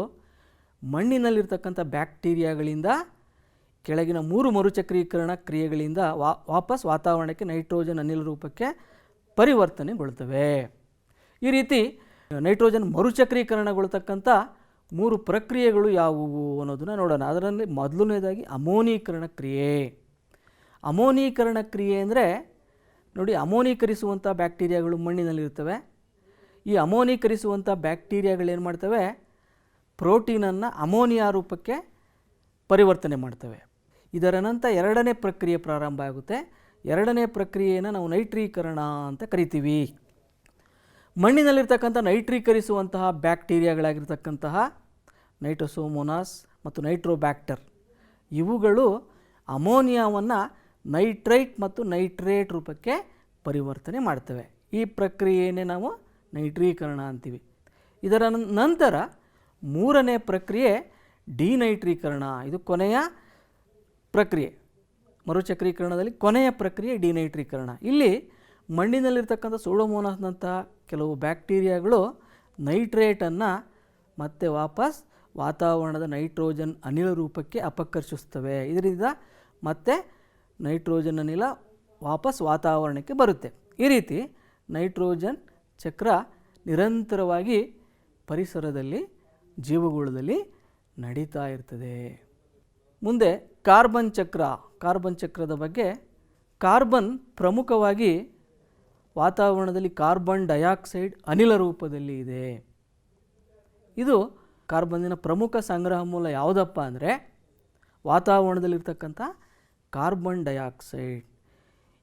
ಮಣ್ಣಿನಲ್ಲಿರ್ತಕ್ಕಂಥ ಬ್ಯಾಕ್ಟೀರಿಯಾಗಳಿಂದ ಕೆಳಗಿನ 3 ಮರುಚಕ್ರೀಕರಣ ಕ್ರಿಯೆಗಳಿಂದ ವಾಪಸ್ ವಾತಾವರಣಕ್ಕೆ ನೈಟ್ರೋಜನ್ ಅನಿಲ ರೂಪಕ್ಕೆ ಪರಿವರ್ತನೆಗೊಳ್ತವೆ. ಈ ರೀತಿ ನೈಟ್ರೋಜನ್ ಮರುಚಕ್ರೀಕರಣಗೊಳ್ತಕ್ಕಂಥ 3 ಪ್ರಕ್ರಿಯೆಗಳು ಯಾವುವು ಅನ್ನೋದನ್ನು ನೋಡೋಣ. ಅದರಲ್ಲಿ ಮೊದಲನೇದಾಗಿ ಅಮೋನೀಕರಣ ಕ್ರಿಯೆ. ಅಮೋನೀಕರಣ ಕ್ರಿಯೆ ಅಂದರೆ ನೋಡಿ, ಅಮೋನೀಕರಿಸುವಂಥ ಬ್ಯಾಕ್ಟೀರಿಯಾಗಳು ಮಣ್ಣಿನಲ್ಲಿರ್ತವೆ. ಈ ಅಮೋನೀಕರಿಸುವಂಥ ಬ್ಯಾಕ್ಟೀರಿಯಾಗಳೇನು ಮಾಡ್ತವೆ, ಪ್ರೋಟೀನನ್ನು ಅಮೋನಿಯಾ ರೂಪಕ್ಕೆ ಪರಿವರ್ತನೆ ಮಾಡ್ತವೆ. ಇದರ ನಂತರ ಎರಡನೇ ಪ್ರಕ್ರಿಯೆ ಪ್ರಾರಂಭ ಆಗುತ್ತೆ. ಎರಡನೇ ಪ್ರಕ್ರಿಯೆಯನ್ನು ನಾವು ನೈಟ್ರೀಕರಣ ಅಂತ ಕರಿತೀವಿ. ಮಣ್ಣಿನಲ್ಲಿರ್ತಕ್ಕಂಥ ನೈಟ್ರೀಕರಿಸುವಂತಹ ಬ್ಯಾಕ್ಟೀರಿಯಾಗಳಾಗಿರ್ತಕ್ಕಂತಹ ನೈಟ್ರೋಸೋಮೋನಾಸ್ ಮತ್ತು ನೈಟ್ರೋಬ್ಯಾಕ್ಟರ್ ಇವುಗಳು ಅಮೋನಿಯಾವನ್ನು ನೈಟ್ರೈಟ್ ಮತ್ತು ನೈಟ್ರೇಟ್ ರೂಪಕ್ಕೆ ಪರಿವರ್ತನೆ ಮಾಡ್ತವೆ. ಈ ಪ್ರಕ್ರಿಯೆಯನ್ನೇ ನಾವು ನೈಟ್ರೀಕರಣ ಅಂತೀವಿ. ಇದರ ನಂತರ ಮೂರನೇ ಪ್ರಕ್ರಿಯೆ ಡಿನೈಟ್ರೀಕರಣ. ಇದು ಕೊನೆಯ ಪ್ರಕ್ರಿಯೆ, ಮರುಚಕ್ರೀಕರಣದಲ್ಲಿ ಕೊನೆಯ ಪ್ರಕ್ರಿಯೆ ಡಿನೈಟ್ರೀಕರಣ. ಇಲ್ಲಿ ಮಣ್ಣಿನಲ್ಲಿರ್ತಕ್ಕಂಥ ಸೂಡೋಮೋನಾಸ್ನಂತಹ ಕೆಲವು ಬ್ಯಾಕ್ಟೀರಿಯಾಗಳು ನೈಟ್ರೇಟನ್ನು ಮತ್ತೆ ವಾಪಸ್ ವಾತಾವರಣದ ನೈಟ್ರೋಜನ್ ಅನಿಲ ರೂಪಕ್ಕೆ ಅಪಕರ್ಷಿಸ್ತವೆ. ಇದರಿಂದ ಮತ್ತೆ ನೈಟ್ರೋಜನ್ ಅನಿಲ ವಾಪಸ್ ವಾತಾವರಣಕ್ಕೆ ಬರುತ್ತೆ. ಈ ರೀತಿ ನೈಟ್ರೋಜನ್ ಚಕ್ರ ನಿರಂತರವಾಗಿ ಪರಿಸರದಲ್ಲಿ, ಜೀವಗೋಳದಲ್ಲಿ ನಡೀತಾ ಇರ್ತದೆ. ಮುಂದೆ ಕಾರ್ಬನ್ ಚಕ್ರ. ಕಾರ್ಬನ್ ಚಕ್ರದ ಬಗ್ಗೆ, ಕಾರ್ಬನ್ ಪ್ರಮುಖವಾಗಿ ವಾತಾವರಣದಲ್ಲಿ ಕಾರ್ಬನ್ ಡೈಆಕ್ಸೈಡ್ ಅನಿಲ ರೂಪದಲ್ಲಿ ಇದೆ. ಇದು ಕಾರ್ಬನ್ನಿನ ಪ್ರಮುಖ ಸಂಗ್ರಹ ಮೂಲ ಯಾವುದಪ್ಪ ಅಂದರೆ ವಾತಾವರಣದಲ್ಲಿರ್ತಕ್ಕಂಥ ಕಾರ್ಬನ್ ಡೈಆಕ್ಸೈಡ್.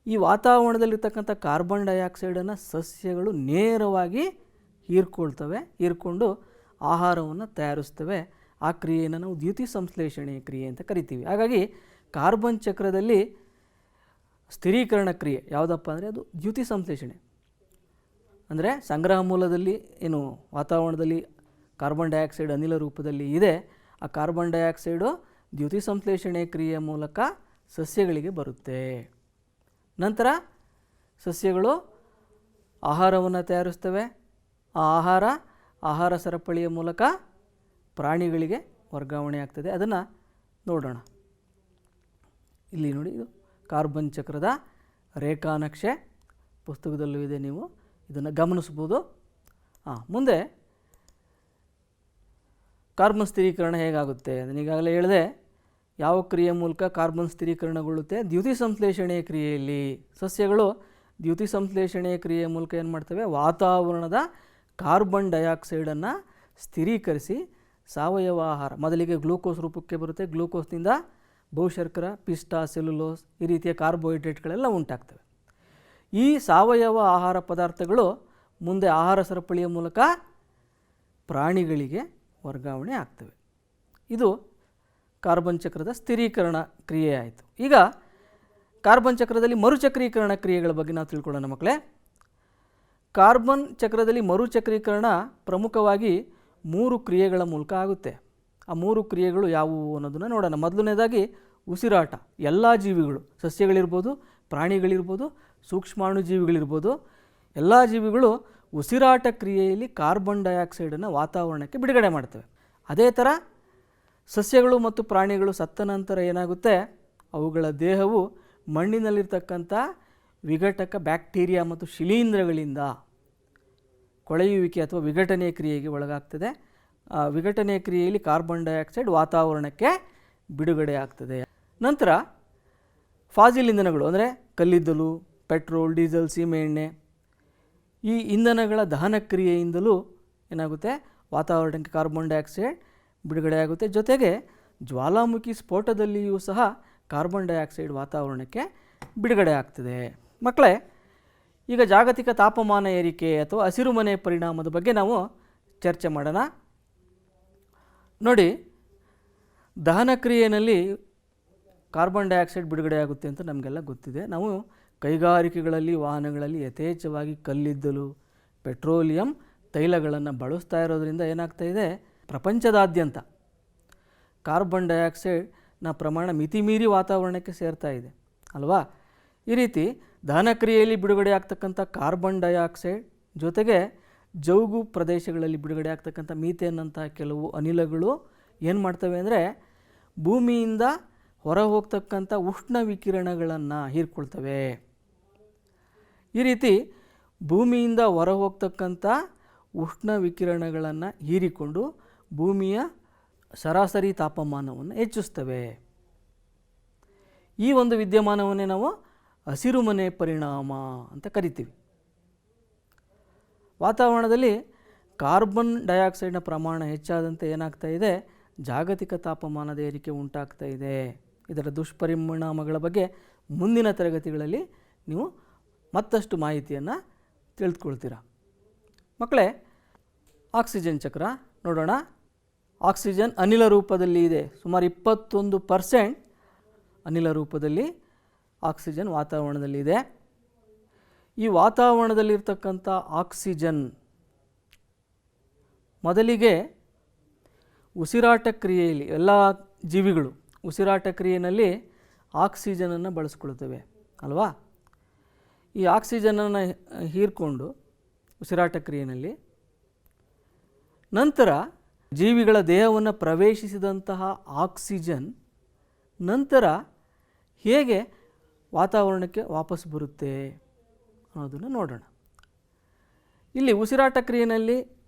ಈ ವಾತಾವರಣದಲ್ಲಿರ್ತಕ್ಕಂಥ ಕಾರ್ಬನ್ ಡೈಆಕ್ಸೈಡನ್ನು ಸಸ್ಯಗಳು ನೇರವಾಗಿ ಹೀರ್ಕೊಳ್ತವೆ, ಹೀರ್ಕೊಂಡು ಆಹಾರವನ್ನು ತಯಾರಿಸ್ತವೆ. ಆ ಕ್ರಿಯೆಯನ್ನು ನಾವು ದ್ಯುತಿ ಸಂಶ್ಲೇಷಣೆ ಕ್ರಿಯೆ ಅಂತ ಕರಿತೀವಿ. ಹಾಗಾಗಿ ಕಾರ್ಬನ್ ಚಕ್ರದಲ್ಲಿ ಸ್ಥಿರೀಕರಣ ಕ್ರಿಯೆ ಯಾವುದಪ್ಪ ಅಂದರೆ ಅದು ದ್ಯುತಿ ಸಂಶ್ಲೇಷಣೆ. ಅಂದರೆ ಸಂಗ್ರಹ ಮೂಲದಲ್ಲಿ ಏನು ವಾತಾವರಣದಲ್ಲಿ ಕಾರ್ಬನ್ ಡೈಆಕ್ಸೈಡ್ ಅನಿಲ ರೂಪದಲ್ಲಿ ಇದೆ, ಆ ಕಾರ್ಬನ್ ಡೈಆಕ್ಸೈಡು ದ್ಯುತಿ ಸಂಶ್ಲೇಷಣೆ ಕ್ರಿಯೆಯ ಮೂಲಕ ಸಸ್ಯಗಳಿಗೆ ಬರುತ್ತೆ. ನಂತರ ಸಸ್ಯಗಳು ಆಹಾರವನ್ನು ತಯಾರಿಸ್ತವೆ. ಆ ಆಹಾರ ಸರಪಳಿಯ ಮೂಲಕ ಪ್ರಾಣಿಗಳಿಗೆ ವರ್ಗಾವಣೆ ಆಗ್ತದೆ. ಅದನ್ನು ನೋಡೋಣ. ಇಲ್ಲಿ ನೋಡಿ, ಇದು ಕಾರ್ಬನ್ ಚಕ್ರದ ರೇಖಾನಕ್ಷೆ ಪುಸ್ತಕದಲ್ಲೂ ಇದೆ, ನೀವು ಇದನ್ನು ಗಮನಿಸ್ಬೋದು. ಮುಂದೆ ಕಾರ್ಬನ್ ಸ್ಥಿರೀಕರಣ ಹೇಗಾಗುತ್ತೆ ಅದನ್ನು ಈಗಾಗಲೇ ಹೇಳಿದೆ. ಯಾವ ಕ್ರಿಯೆ ಮೂಲಕ ಕಾರ್ಬನ್ ಸ್ಥಿರೀಕರಣಗೊಳ್ಳುತ್ತೆ? ದ್ಯುತಿ ಸಂಶ್ಲೇಷಣೆಯ ಕ್ರಿಯೆಯಲ್ಲಿ. ಸಸ್ಯಗಳು ದ್ಯುತಿ ಸಂಶ್ಲೇಷಣೆಯ ಕ್ರಿಯೆಯ ಮೂಲಕ ಏನು ಮಾಡ್ತವೆ, ವಾತಾವರಣದ ಕಾರ್ಬನ್ ಡೈಆಕ್ಸೈಡನ್ನು ಸ್ಥಿರೀಕರಿಸಿ ಸಾವಯವ ಆಹಾರ, ಮೊದಲಿಗೆ ಗ್ಲೂಕೋಸ್ ರೂಪಕ್ಕೆ ಬರುತ್ತೆ. ಗ್ಲೂಕೋಸ್ನಿಂದ ಬಹುಶರ್ಕರ, ಪಿಷ್ಟ, ಸೆಲ್ಯುಲೋಸ್ ಈ ರೀತಿಯ ಕಾರ್ಬೋಹೈಡ್ರೇಟ್ಗಳೆಲ್ಲ ಉಂಟಾಗ್ತವೆ. ಈ ಸಾವಯವ ಆಹಾರ ಪದಾರ್ಥಗಳು ಮುಂದೆ ಆಹಾರ ಸರಪಳಿಯ ಮೂಲಕ ಪ್ರಾಣಿಗಳಿಗೆ ವರ್ಗಾವಣೆ ಆಗ್ತವೆ. ಇದು ಕಾರ್ಬನ್ ಚಕ್ರದ ಸ್ಥಿರೀಕರಣ ಕ್ರಿಯೆ ಆಯಿತು. ಈಗ ಕಾರ್ಬನ್ ಚಕ್ರದಲ್ಲಿ ಮರುಚಕ್ರೀಕರಣ ಕ್ರಿಯೆಗಳ ಬಗ್ಗೆ ನಾವು ತಿಳ್ಕೊಳ್ಳೋಣ ಮಕ್ಕಳೇ. ಕಾರ್ಬನ್ ಚಕ್ರದಲ್ಲಿ ಮರುಚಕ್ರೀಕರಣ ಪ್ರಮುಖವಾಗಿ 3 ಕ್ರಿಯೆಗಳ ಮೂಲಕ ಆಗುತ್ತೆ. ಆ 3 ಕ್ರಿಯೆಗಳು ಯಾವುವು ಅನ್ನೋದನ್ನು ನೋಡೋಣ. ಮೊದಲನೇದಾಗಿ ಉಸಿರಾಟ. ಎಲ್ಲ ಜೀವಿಗಳು, ಸಸ್ಯಗಳಿರ್ಬೋದು, ಪ್ರಾಣಿಗಳಿರ್ಬೋದು, ಸೂಕ್ಷ್ಮಾಣುಜೀವಿಗಳಿರ್ಬೋದು, ಎಲ್ಲ ಜೀವಿಗಳು ಉಸಿರಾಟ ಕ್ರಿಯೆಯಲ್ಲಿ ಕಾರ್ಬನ್ ಡೈಆಕ್ಸೈಡನ್ನು ವಾತಾವರಣಕ್ಕೆ ಬಿಡುಗಡೆ ಮಾಡ್ತವೆ. ಅದೇ ಥರ ಸಸ್ಯಗಳು ಮತ್ತು ಪ್ರಾಣಿಗಳು ಸತ್ತ ನಂತರ ಏನಾಗುತ್ತೆ, ಅವುಗಳ ದೇಹವು ಮಣ್ಣಿನಲ್ಲಿರ್ತಕ್ಕಂಥ ವಿಘಟಕ ಬ್ಯಾಕ್ಟೀರಿಯಾ ಮತ್ತು ಶಿಲೀಂಧ್ರಗಳಿಂದ ಕೊಳೆಯುವಿಕೆ ಅಥವಾ ವಿಘಟನೆಯ ಕ್ರಿಯೆಗೆ ಒಳಗಾಗ್ತದೆ. ಆ ವಿಘಟನೆಯ ಕ್ರಿಯೆಯಲ್ಲಿ ಕಾರ್ಬನ್ ಡೈಆಕ್ಸೈಡ್ ವಾತಾವರಣಕ್ಕೆ ಬಿಡುಗಡೆ ಆಗ್ತದೆ. ನಂತರ ಫಾಸಿಲ್ ಇಂಧನಗಳು ಅಂದರೆ ಕಲ್ಲಿದ್ದಲು, ಪೆಟ್ರೋಲ್, ಡೀಸೆಲ್, ಸೀಮೆ ಎಣ್ಣೆ ಈ ಇಂಧನಗಳ ದಹನ ಕ್ರಿಯೆಯಿಂದಲೂ ಏನಾಗುತ್ತೆ, ವಾತಾವರಣಕ್ಕೆ ಕಾರ್ಬನ್ ಡೈಆಕ್ಸೈಡ್ ಬಿಡುಗಡೆ ಆಗುತ್ತೆ. ಜೊತೆಗೆ ಜ್ವಾಲಾಮುಖಿ ಸ್ಫೋಟದಲ್ಲಿಯೂ ಸಹ ಕಾರ್ಬನ್ ಡೈಆಕ್ಸೈಡ್ ವಾತಾವರಣಕ್ಕೆ ಬಿಡುಗಡೆ ಆಗ್ತದೆ. ಮಕ್ಕಳೇ, ಈಗ ಜಾಗತಿಕ ತಾಪಮಾನ ಏರಿಕೆ ಅಥವಾ ಹಸಿರುಮನೆ ಪರಿಣಾಮದ ಬಗ್ಗೆ ನಾವು ಚರ್ಚೆ ಮಾಡೋಣ. ನೋಡಿ, ದಹನ ಕ್ರಿಯೆಯಲ್ಲಿ ಕಾರ್ಬನ್ ಡೈಆಕ್ಸೈಡ್ ಬಿಡುಗಡೆಯಾಗುತ್ತೆ ಅಂತ ನಮಗೆಲ್ಲ ಗೊತ್ತಿದೆ. ನಾವು ಕೈಗಾರಿಕೆಗಳಲ್ಲಿ, ವಾಹನಗಳಲ್ಲಿ ಯಥೇಚ್ಛವಾಗಿ ಕಲ್ಲಿದ್ದಲು, ಪೆಟ್ರೋಲಿಯಂ ತೈಲಗಳನ್ನು ಬಳಸ್ತಾ ಇರೋದ್ರಿಂದ ಏನಾಗ್ತಾಯಿದೆ, ಪ್ರಪಂಚದಾದ್ಯಂತ ಕಾರ್ಬನ್ ಡೈಆಕ್ಸೈಡ್ನ ಪ್ರಮಾಣ ಮಿತಿಮೀರಿ ವಾತಾವರಣಕ್ಕೆ ಸೇರ್ತಾ ಇದೆ ಅಲ್ವಾ. ಈ ರೀತಿ ದಹನ ಕ್ರಿಯೆಯಲ್ಲಿ ಬಿಡುಗಡೆ ಆಗ್ತಕ್ಕಂಥ ಕಾರ್ಬನ್ ಡೈಆಕ್ಸೈಡ್ ಜೊತೆಗೆ ಜೌಗು ಪ್ರದೇಶಗಳಲ್ಲಿ ಬಿಡುಗಡೆ ಆಗ್ತಕ್ಕಂಥ ಮೀಥೇನ್ ಅಂತಹ ಕೆಲವು ಅನಿಲಗಳು ಏನು ಮಾಡ್ತವೆ ಅಂದರೆ ಭೂಮಿಯಿಂದ ಹೊರ ಹೋಗ್ತಕ್ಕಂಥ ಉಷ್ಣ ವಿಕಿರಣಗಳನ್ನು ಹೀರ್ಕೊಳ್ತವೆ. ಈ ರೀತಿ ಭೂಮಿಯಿಂದ ಹೊರ ಹೋಗ್ತಕ್ಕಂಥ ಉಷ್ಣ ವಿಕಿರಣಗಳನ್ನು ಹೀರಿಕೊಂಡು ಭೂಮಿಯ ಸರಾಸರಿ ತಾಪಮಾನವನ್ನು ಹೆಚ್ಚಿಸ್ತವೆ. ಈ ಒಂದು ವಿದ್ಯಮಾನವನ್ನೇ ನಾವು ಹಸಿರುಮನೆ ಪರಿಣಾಮ ಅಂತ ಕರಿತೀವಿ. ವಾತಾವರಣದಲ್ಲಿ ಕಾರ್ಬನ್ ಡೈಆಕ್ಸೈಡ್ನ ಪ್ರಮಾಣ ಹೆಚ್ಚಾದಂತೆ ಏನಾಗ್ತಾ ಇದೆ, ಜಾಗತಿಕ ತಾಪಮಾನದ ಏರಿಕೆ ಉಂಟಾಗ್ತಾ ಇದೆ. ಇದರ ದುಷ್ಪರಿಣಾಮಗಳ ಬಗ್ಗೆ ಮುಂದಿನ ತರಗತಿಗಳಲ್ಲಿ ನೀವು ಮತ್ತಷ್ಟು ಮಾಹಿತಿಯನ್ನು ತಿಳಿದುಕೊಳ್ತೀರ. ಮಕ್ಕಳೇ, ಆಕ್ಸಿಜನ್ ಚಕ್ರ ನೋಡೋಣ. ಆಕ್ಸಿಜನ್ ಅನಿಲ ರೂಪದಲ್ಲಿ ಇದೆ. ಸುಮಾರು 21% ಅನಿಲ ರೂಪದಲ್ಲಿ ಆಕ್ಸಿಜನ್ ವಾತಾವರಣದಲ್ಲಿದೆ. ಈ ವಾತಾವರಣದಲ್ಲಿರ್ತಕ್ಕಂಥ ಆಕ್ಸಿಜನ್ ಮೊದಲಿಗೆ ಉಸಿರಾಟ ಕ್ರಿಯೆಯಲ್ಲಿ, ಎಲ್ಲ ಜೀವಿಗಳು ಉಸಿರಾಟ ಕ್ರಿಯೆಯಲ್ಲಿ ಆಕ್ಸಿಜನನ್ನು ಬಳಸ್ಕೊಳ್ತವೆ ಅಲ್ವಾ. ಈ ಆಕ್ಸಿಜನನ್ನು ಹೀರ್ಕೊಂಡು ಉಸಿರಾಟ ಕ್ರಿಯೆಯಲ್ಲಿ ನಂತರ ಜೀವಿಗಳ ದೇಹವನ್ನು ಪ್ರವೇಶಿಸಿದಂತಹ ಆಕ್ಸಿಜನ್ ನಂತರ ಹೇಗೆ ವಾತಾವರಣಕ್ಕೆ ವಾಪಸ್ ಬರುತ್ತೆ ಅನ್ನೋದನ್ನು ನೋಡೋಣ. ಇಲ್ಲಿ ಉಸಿರಾಟ ಕ್ರಿಯೆಯಲ್ಲಿ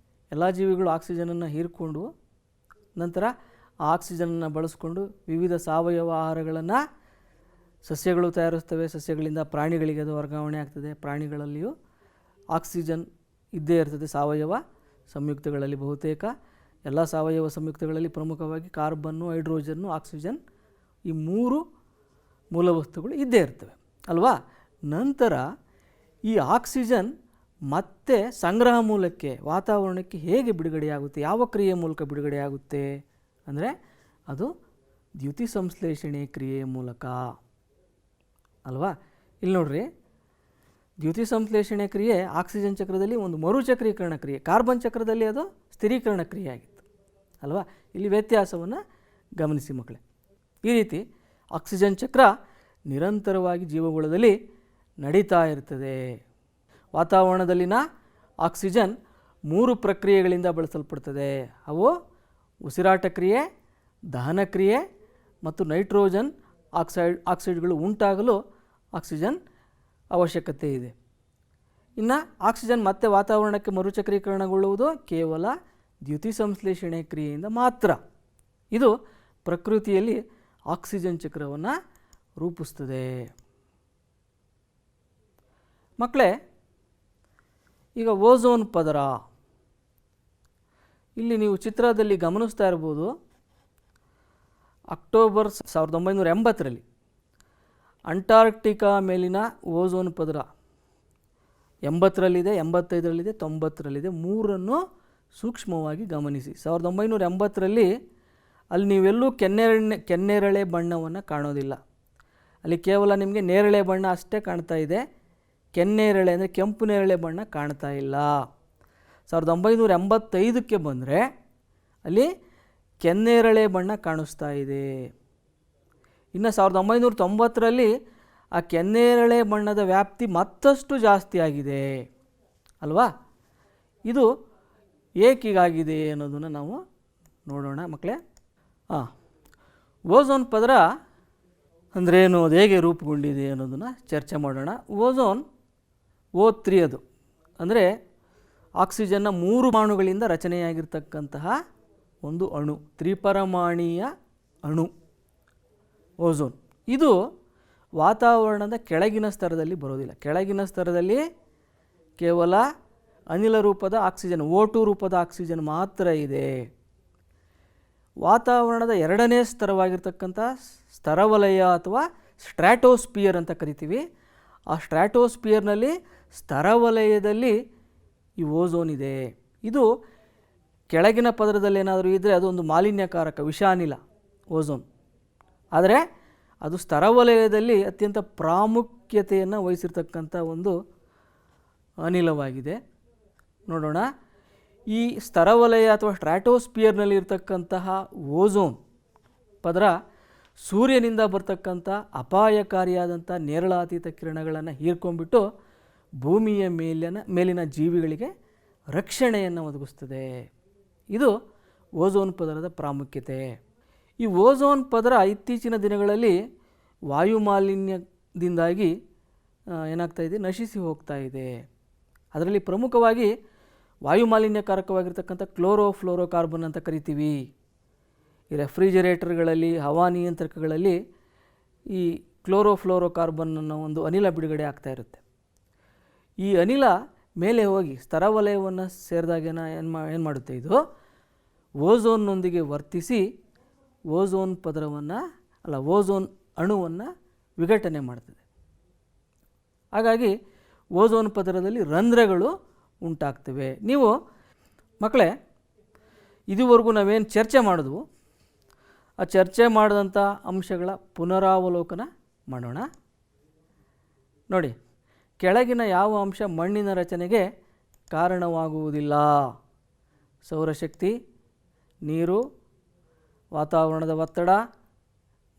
ಎಲ್ಲ ಜೀವಿಗಳು ಆಕ್ಸಿಜನನ್ನು ಹೀರ್ಕೊಂಡು ನಂತರ ಆ ಆಕ್ಸಿಜನನ್ನು ಬಳಸ್ಕೊಂಡು ವಿವಿಧ ಸಾವಯವ ಆಹಾರಗಳನ್ನು ಸಸ್ಯಗಳು ತಯಾರಿಸ್ತವೆ. ಸಸ್ಯಗಳಿಂದ ಪ್ರಾಣಿಗಳಿಗೆ ಅದು ವರ್ಗಾವಣೆ ಆಗ್ತದೆ. ಪ್ರಾಣಿಗಳಲ್ಲಿಯೂ ಆಕ್ಸಿಜನ್ ಇದ್ದೇ ಇರ್ತದೆ. ಸಾವಯವ ಸಂಯುಕ್ತಗಳಲ್ಲಿ ಬಹುತೇಕ ಎಲ್ಲ ಸಾವಯವ ಸಂಯುಕ್ತಗಳಲ್ಲಿ ಪ್ರಮುಖವಾಗಿ ಕಾರ್ಬನ್ನು, ಹೈಡ್ರೋಜನ್ನು, ಆಕ್ಸಿಜನ್ ಈ 3 ಮೂಲವಸ್ತುಗಳು ಇದ್ದೇ ಇರ್ತವೆ ಅಲ್ವಾ. ನಂತರ ಈ ಆಕ್ಸಿಜನ್ ಮತ್ತೆ ಸಂಗ್ರಹ ಮೂಲಕ್ಕೆ, ವಾತಾವರಣಕ್ಕೆ ಹೇಗೆ ಬಿಡುಗಡೆಯಾಗುತ್ತೆ, ಯಾವ ಕ್ರಿಯೆ ಮೂಲಕ ಬಿಡುಗಡೆಯಾಗುತ್ತೆ ಅಂದರೆ ಅದು ದ್ಯುತಿ ಸಂಶ್ಲೇಷಣೆ ಕ್ರಿಯೆಯ ಮೂಲಕ ಅಲ್ವಾ. ಇಲ್ಲಿ ನೋಡ್ರಿ, ದ್ಯುತಿ ಸಂಶ್ಲೇಷಣೆ ಕ್ರಿಯೆ ಆಕ್ಸಿಜನ್ ಚಕ್ರದಲ್ಲಿ ಒಂದು ಮರುಚಕ್ರೀಕರಣ ಕ್ರಿಯೆ, ಕಾರ್ಬನ್ ಚಕ್ರದಲ್ಲಿ ಅದು ಸ್ಥಿರೀಕರಣ ಕ್ರಿಯೆ ಆಗಿತ್ತು ಅಲ್ವಾ. ಇಲ್ಲಿ ವ್ಯತ್ಯಾಸವನ್ನು ಗಮನಿಸಿ ಮಕ್ಕಳೇ. ಈ ರೀತಿ ಆಕ್ಸಿಜನ್ ಚಕ್ರ ನಿರಂತರವಾಗಿ ಜೀವಗೋಳದಲ್ಲಿ ನಡೀತಾ ಇರ್ತದೆ. ವಾತಾವರಣದಲ್ಲಿನ ಆಕ್ಸಿಜನ್ 3 ಪ್ರಕ್ರಿಯೆಗಳಿಂದ ಬಳಸಲ್ಪಡ್ತದೆ. ಅವು ಉಸಿರಾಟ ಕ್ರಿಯೆ, ದಹನ ಕ್ರಿಯೆ ಮತ್ತು ನೈಟ್ರೋಜನ್ ಆಕ್ಸೈಡ್ಗಳು ಉಂಟಾಗಲು ಆಕ್ಸಿಜನ್ ಅವಶ್ಯಕತೆ ಇದೆ. ಇನ್ನು ಆಕ್ಸಿಜನ್ ಮತ್ತೆ ವಾತಾವರಣಕ್ಕೆ ಮರುಚಕ್ರೀಕರಣಗೊಳ್ಳುವುದು ಕೇವಲ ದ್ಯುತಿ ಸಂಶ್ಲೇಷಣೆ ಕ್ರಿಯೆಯಿಂದ ಮಾತ್ರ. ಇದು ಪ್ರಕೃತಿಯಲ್ಲಿ ಆಕ್ಸಿಜನ್ ಚಕ್ರವನ್ನು ರೂಪಿಸ್ತದೆ. ಮಕ್ಕಳೇ, ಈಗ ಓಝೋನ್ ಪದರ ಇಲ್ಲಿ ನೀವು ಚಿತ್ರದಲ್ಲಿ ಗಮನಿಸ್ತಾ ಇರ್ಬೋದು. ಅಕ್ಟೋಬರ್ 1980ರಲ್ಲಿ ಅಂಟಾರ್ಕ್ಟಿಕಾ ಮೇಲಿನ ಓಝೋನ್ ಪದರ 80ರಲ್ಲಿದೆ, 85ರಲ್ಲಿದೆ, 90ರಲ್ಲಿದೆ. 3 ಸೂಕ್ಷ್ಮವಾಗಿ ಗಮನಿಸಿ. 1980ರಲ್ಲಿ ಅಲ್ಲಿ ನೀವೆಲ್ಲೂ ಕೆನ್ನೇರಳೆ ಬಣ್ಣವನ್ನು ಕಾಣೋದಿಲ್ಲ. ಅಲ್ಲಿ ಕೇವಲ ನಿಮಗೆ ನೇರಳೆ ಬಣ್ಣ ಅಷ್ಟೇ ಕಾಣ್ತಾ ಇದೆ. ಕೆನ್ನೇರಳೆ ಅಂದರೆ ಕೆಂಪು ನೇರಳೆ ಬಣ್ಣ ಕಾಣ್ತಾ ಇಲ್ಲ. 1985ಕ್ಕೆ ಬಂದರೆ ಅಲ್ಲಿ ಕೆನ್ನೇರಳೆ ಬಣ್ಣ ಕಾಣಿಸ್ತಾ ಇದೆ. ಇನ್ನು 1990ರಲ್ಲಿ ಆ ಕೆನ್ನೇರಳೆ ಬಣ್ಣದ ವ್ಯಾಪ್ತಿ ಮತ್ತಷ್ಟು ಜಾಸ್ತಿ ಆಗಿದೆ ಅಲ್ವಾ. ಇದು ಏಕೀಗಾಗಿದೆ ಅನ್ನೋದನ್ನು ನಾವು ನೋಡೋಣ ಮಕ್ಕಳೇ. ಓಝೋನ್ ಪದರ ಅಂದ್ರೇನು, ಅದು ಹೇಗೆ ರೂಪುಗೊಂಡಿದೆ ಅನ್ನೋದನ್ನು ಚರ್ಚೆ ಮಾಡೋಣ. ಓಝೋನ್ O3 ಅದು ಅಂದರೆ ಆಕ್ಸಿಜನ್ನ 3 ಪರಮಾಣುಗಳಿಂದ ರಚನೆಯಾಗಿರ್ತಕ್ಕಂತಹ ಒಂದು ಅಣು, ತ್ರಿಪರಮಾಣೀಯ ಅಣು ಓಝೋನ್. ಇದು ವಾತಾವರಣದ ಕೆಳಗಿನ ಸ್ತರದಲ್ಲಿ ಬರೋದಿಲ್ಲ. ಕೆಳಗಿನ ಸ್ತರದಲ್ಲಿ ಕೇವಲ ಅನಿಲ ರೂಪದ ಆಕ್ಸಿಜನ್, O2 ರೂಪದ ಆಕ್ಸಿಜನ್ ಮಾತ್ರ ಇದೆ. ವಾತಾವರಣದ 2ನೇ ಸ್ತರವಾಗಿರ್ತಕ್ಕಂಥ ಸ್ತರವಲಯ ಅಥವಾ ಸ್ಟ್ರಾಟೋಸ್ಪಿಯರ್ ಅಂತ ಕರಿತೀವಿ. ಆ ಸ್ಟ್ರಾಟೋಸ್ಪಿಯರ್ನಲ್ಲಿ ಸ್ತರವಲಯದಲ್ಲಿ ಈ ಓಝೋನ್ ಇದೆ. ಇದು ಕೆಳಗಿನ ಪದರದಲ್ಲಿ ಏನಾದರೂ ಇದ್ದರೆ ಅದು ಒಂದು ಮಾಲಿನ್ಯಕಾರಕ ವಿಷಾನಿಲ ಓಝೋನ್. ಆದರೆ ಅದು ಸ್ತರವಲಯದಲ್ಲಿ ಅತ್ಯಂತ ಪ್ರಾಮುಖ್ಯತೆಯನ್ನು ವಹಿಸಿರ್ತಕ್ಕಂಥ ಒಂದು ಅನಿಲವಾಗಿದೆ. ನೋಡೋಣ, ಈ ಸ್ತರವಲಯ ಅಥವಾ ಸ್ಟ್ರಾಟೋಸ್ಪಿಯರ್ನಲ್ಲಿ ಇರತಕ್ಕಂತಹ ಓಝೋನ್ ಪದರ ಸೂರ್ಯನಿಂದ ಬರ್ತಕ್ಕಂಥ ಅಪಾಯಕಾರಿಯಾದಂಥ ನೇರಳಾತೀತ ಕಿರಣಗಳನ್ನು ಹೀರ್ಕೊಂಡ್ಬಿಟ್ಟು ಭೂಮಿಯ ಮೇಲಿನ ಜೀವಿಗಳಿಗೆ ರಕ್ಷಣೆಯನ್ನು ಒದಗಿಸ್ತದೆ. ಇದು ಓಝೋನ್ ಪದರದ ಪ್ರಾಮುಖ್ಯತೆ. ಈ ಓಝೋನ್ ಪದರ ಇತ್ತೀಚಿನ ದಿನಗಳಲ್ಲಿ ವಾಯುಮಾಲಿನ್ಯದಿಂದಾಗಿ ಏನಾಗ್ತಾ ಇದೆ, ನಶಿಸಿ ಹೋಗ್ತಾ ಇದೆ. ಅದರಲ್ಲಿ ಪ್ರಮುಖವಾಗಿ ವಾಯುಮಾಲಿನ್ಯಕಾರಕವಾಗಿರ್ತಕ್ಕಂಥ ಕ್ಲೋರೋಫ್ಲೋರೋಕಾರ್ಬನ್ ಅಂತ ಕರಿತೀವಿ. ಈ ರೆಫ್ರಿಜರೇಟರ್ಗಳಲ್ಲಿ, ಹವಾನಿಯಂತ್ರಕಗಳಲ್ಲಿ ಈ ಕ್ಲೋರೋಫ್ಲೋರೋಕಾರ್ಬನ್ ಅನ್ನೋ ಒಂದು ಅನಿಲ ಬಿಡುಗಡೆ ಆಗ್ತಾ ಇರುತ್ತೆ. ಈ ಅನಿಲ ಮೇಲೆ ಹೋಗಿ ಸ್ತರವಲಯವನ್ನು ಸೇರಿದಾಗೇನ ಏನು ಮಾಡುತ್ತೆ, ಇದು ಓಝೋನ್ನೊಂದಿಗೆ ವರ್ತಿಸಿ ಓಝೋನ್ ಪದರವನ್ನು ಓಝೋನ್ ಅಣುವನ್ನು ವಿಘಟನೆ ಮಾಡ್ತದೆ. ಹಾಗಾಗಿ ಓಝೋನ್ ಪದರದಲ್ಲಿ ರಂಧ್ರಗಳು ಉಂಟಾಗ್ತವೆ. ನೀವು ಮಕ್ಕಳೇ, ಇದುವರೆಗೂ ನಾವೇನು ಚರ್ಚೆ ಮಾಡಿದ್ವು ಆ ಚರ್ಚೆ ಮಾಡಿದಂಥ ಅಂಶಗಳ ಪುನರಾವಲೋಕನ ಮಾಡೋಣ. ನೋಡಿ, ಕೆಳಗಿನ ಯಾವ ಅಂಶ ಮಣ್ಣಿನ ರಚನೆಗೆ ಕಾರಣವಾಗುವುದಿಲ್ಲ? ಸೌರಶಕ್ತಿ, ನೀರು, ವಾತಾವರಣದ ಒತ್ತಡ,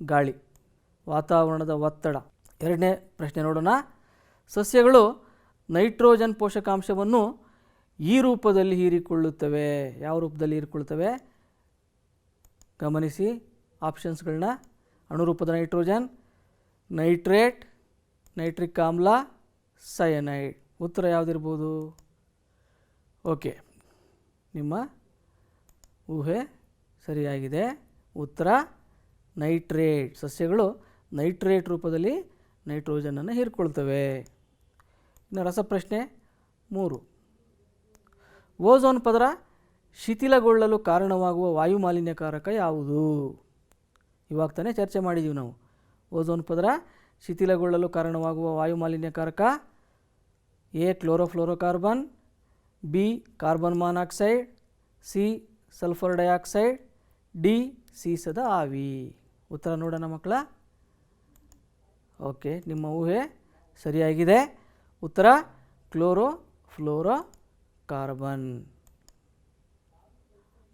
ಗಾಳಿ. ವಾತಾವರಣದ ಒತ್ತಡ. ಎರಡನೇ ಪ್ರಶ್ನೆ ನೋಡೋಣ. ಸಸ್ಯಗಳು ನೈಟ್ರೋಜನ್ ಪೋಷಕಾಂಶವನ್ನು ಈ ರೂಪದಲ್ಲಿ ಹೀರಿಕೊಳ್ಳುತ್ತವೆ. ಯಾವ ರೂಪದಲ್ಲಿ ಹೀರಿಕೊಳ್ಳುತ್ತವೆ ಗಮನಿಸಿ ಆಪ್ಷನ್ಸ್ಗಳನ್ನ. ಅಣುರೂಪದ ನೈಟ್ರೋಜನ್, ನೈಟ್ರೇಟ್, ನೈಟ್ರಿಕ್ ಆಮ್ಲ, ಸಯನೈಡ್. ಉತ್ತರ ಯಾವುದಿರ್ಬೋದು? ಓಕೆ, ನಿಮ್ಮ ಊಹೆ ಸರಿಯಾಗಿದೆ. ಉತ್ತರ ನೈಟ್ರೇಟ್. ಸಸ್ಯಗಳು ನೈಟ್ರೇಟ್ ರೂಪದಲ್ಲಿ ನೈಟ್ರೋಜನನ್ನು ಹೀರಿಕೊಳ್ತವೆ. ಇನ್ನು ರಸಪ್ರಶ್ನೆ 3. ಓಝೋನ್ ಪದರ ಶಿಥಿಲಗೊಳ್ಳಲು ಕಾರಣವಾಗುವ ವಾಯುಮಾಲಿನ್ಯಕಾರಕ ಯಾವುದು? ಇವಾಗ ತಾನೇ ಚರ್ಚೆ ಮಾಡಿದ್ದೀವಿ ನಾವು. ಓಝೋನ್ ಪದರ ಶಿಥಿಲಗೊಳ್ಳಲು ಕಾರಣವಾಗುವ ವಾಯುಮಾಲಿನ್ಯಕಾರಕ: A chlorofluorocarbon, B carbon monoxide, C sulphur dioxide, D ಸೀಸದ ಆವಿ. ಉತ್ತರ ನೋಡೋಣ ಮಕ್ಕಳ. ಓಕೆ, ನಿಮ್ಮ ಊಹೆ ಸರಿಯಾಗಿದೆ. ಉತ್ತರ ಕ್ಲೋರೋಫ್ಲೋರೋಕಾರ್ಬನ್.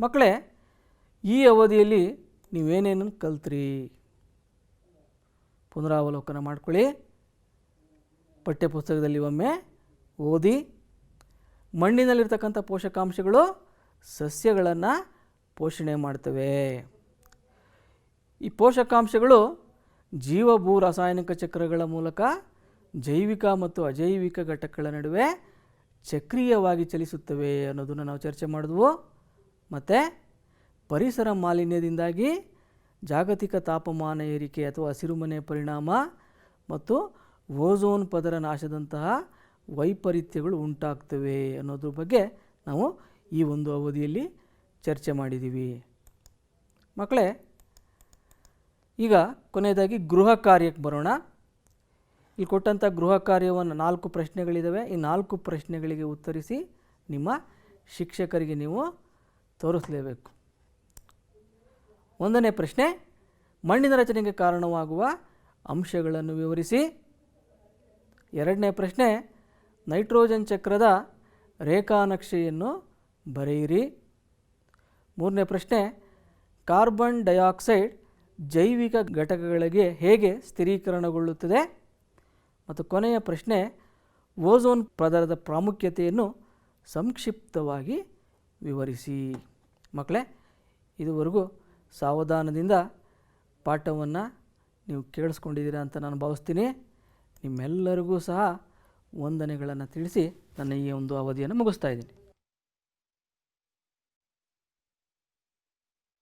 ಮಕ್ಕಳೇ, ಈ ಅವಧಿಯಲ್ಲಿ ನೀವೇನೇನು ಕಲ್ತ್ರಿ ಪುನರಾವಲೋಕನ ಮಾಡ್ಕೊಳ್ಳಿ. ಪಠ್ಯಪುಸ್ತಕದಲ್ಲಿ ಒಮ್ಮೆ ಓದಿ. ಮಣ್ಣಿನಲ್ಲಿರ್ತಕ್ಕಂಥ ಪೋಷಕಾಂಶಗಳು ಸಸ್ಯಗಳನ್ನು ಪೋಷಣೆ ಮಾಡ್ತವೆ. ಈ ಪೋಷಕಾಂಶಗಳು ಜೀವಭೂ ರಾಸಾಯನಿಕ ಚಕ್ರಗಳ ಮೂಲಕ ಜೈವಿಕ ಮತ್ತು ಅಜೈವಿಕ ಘಟಕಗಳ ನಡುವೆ ಚಕ್ರೀಯವಾಗಿ ಚಲಿಸುತ್ತವೆ ಅನ್ನೋದನ್ನು ನಾವು ಚರ್ಚೆ ಮಾಡಿದ್ವು. ಮತ್ತು ಪರಿಸರ ಮಾಲಿನ್ಯದಿಂದಾಗಿ ಜಾಗತಿಕ ತಾಪಮಾನ ಏರಿಕೆ ಅಥವಾ ಹಸಿರುಮನೆ ಪರಿಣಾಮ ಮತ್ತು ಓಝೋನ್ ಪದರ ನಾಶದಂತಹ ವೈಪರೀತ್ಯಗಳು ಉಂಟಾಗ್ತವೆ ಅನ್ನೋದ್ರ ಬಗ್ಗೆ ನಾವು ಈ ಒಂದು ಅವಧಿಯಲ್ಲಿ ಚರ್ಚೆ ಮಾಡಿದ್ದೀವಿ. ಮಕ್ಕಳೇ, ಈಗ ಕೊನೆಯದಾಗಿ ಗೃಹ ಕಾರ್ಯಕ್ಕೆ ಬರೋಣ. ಇಲ್ಲಿ ಕೊಟ್ಟಂಥ ಗೃಹ ಕಾರ್ಯವನ್ನು 4 ಪ್ರಶ್ನೆಗಳಿದ್ದಾವೆ. ಈ 4 ಪ್ರಶ್ನೆಗಳಿಗೆ ಉತ್ತರಿಸಿ ನಿಮ್ಮ ಶಿಕ್ಷಕರಿಗೆ ನೀವು ತೋರಿಸಲೇಬೇಕು. 1ನೇ ಪ್ರಶ್ನೆ, ಮಣ್ಣಿನ ರಚನೆಗೆ ಕಾರಣವಾಗುವ ಅಂಶಗಳನ್ನು ವಿವರಿಸಿ. 2ನೇ ಪ್ರಶ್ನೆ, ನೈಟ್ರೋಜನ್ ಚಕ್ರದ ರೇಖಾನಕ್ಷೆಯನ್ನು ಬರೆಯಿರಿ. 3ನೇ ಪ್ರಶ್ನೆ, ಕಾರ್ಬನ್ ಡೈಆಕ್ಸೈಡ್ ಜೈವಿಕ ಘಟಕಗಳಿಗೆ ಹೇಗೆ ಸ್ಥಿರೀಕರಣಗೊಳ್ಳುತ್ತದೆ? ಮತ್ತು ಕೊನೆಯ ಪ್ರಶ್ನೆ, ಓಝೋನ್ ಪದರದ ಪ್ರಾಮುಖ್ಯತೆಯನ್ನು ಸಂಕ್ಷಿಪ್ತವಾಗಿ ವಿವರಿಸಿ. ಮಕ್ಕಳೇ, ಇದುವರೆಗೂ ಸಾವಧಾನದಿಂದ ಪಾಠವನ್ನು ನೀವು ಕೇಳಿಸ್ಕೊಂಡಿದ್ದೀರಾ ಅಂತ ನಾನು ಭಾವಿಸ್ತೀನಿ. ನಿಮ್ಮೆಲ್ಲರಿಗೂ ಸಹ ವಂದನೆಗಳನ್ನು ತಿಳಿಸಿ ನನ್ನ ಈ ಒಂದು ಅವಧಿಯನ್ನು ಮುಗಿಸ್ತಾ ಇದ್ದೀನಿ.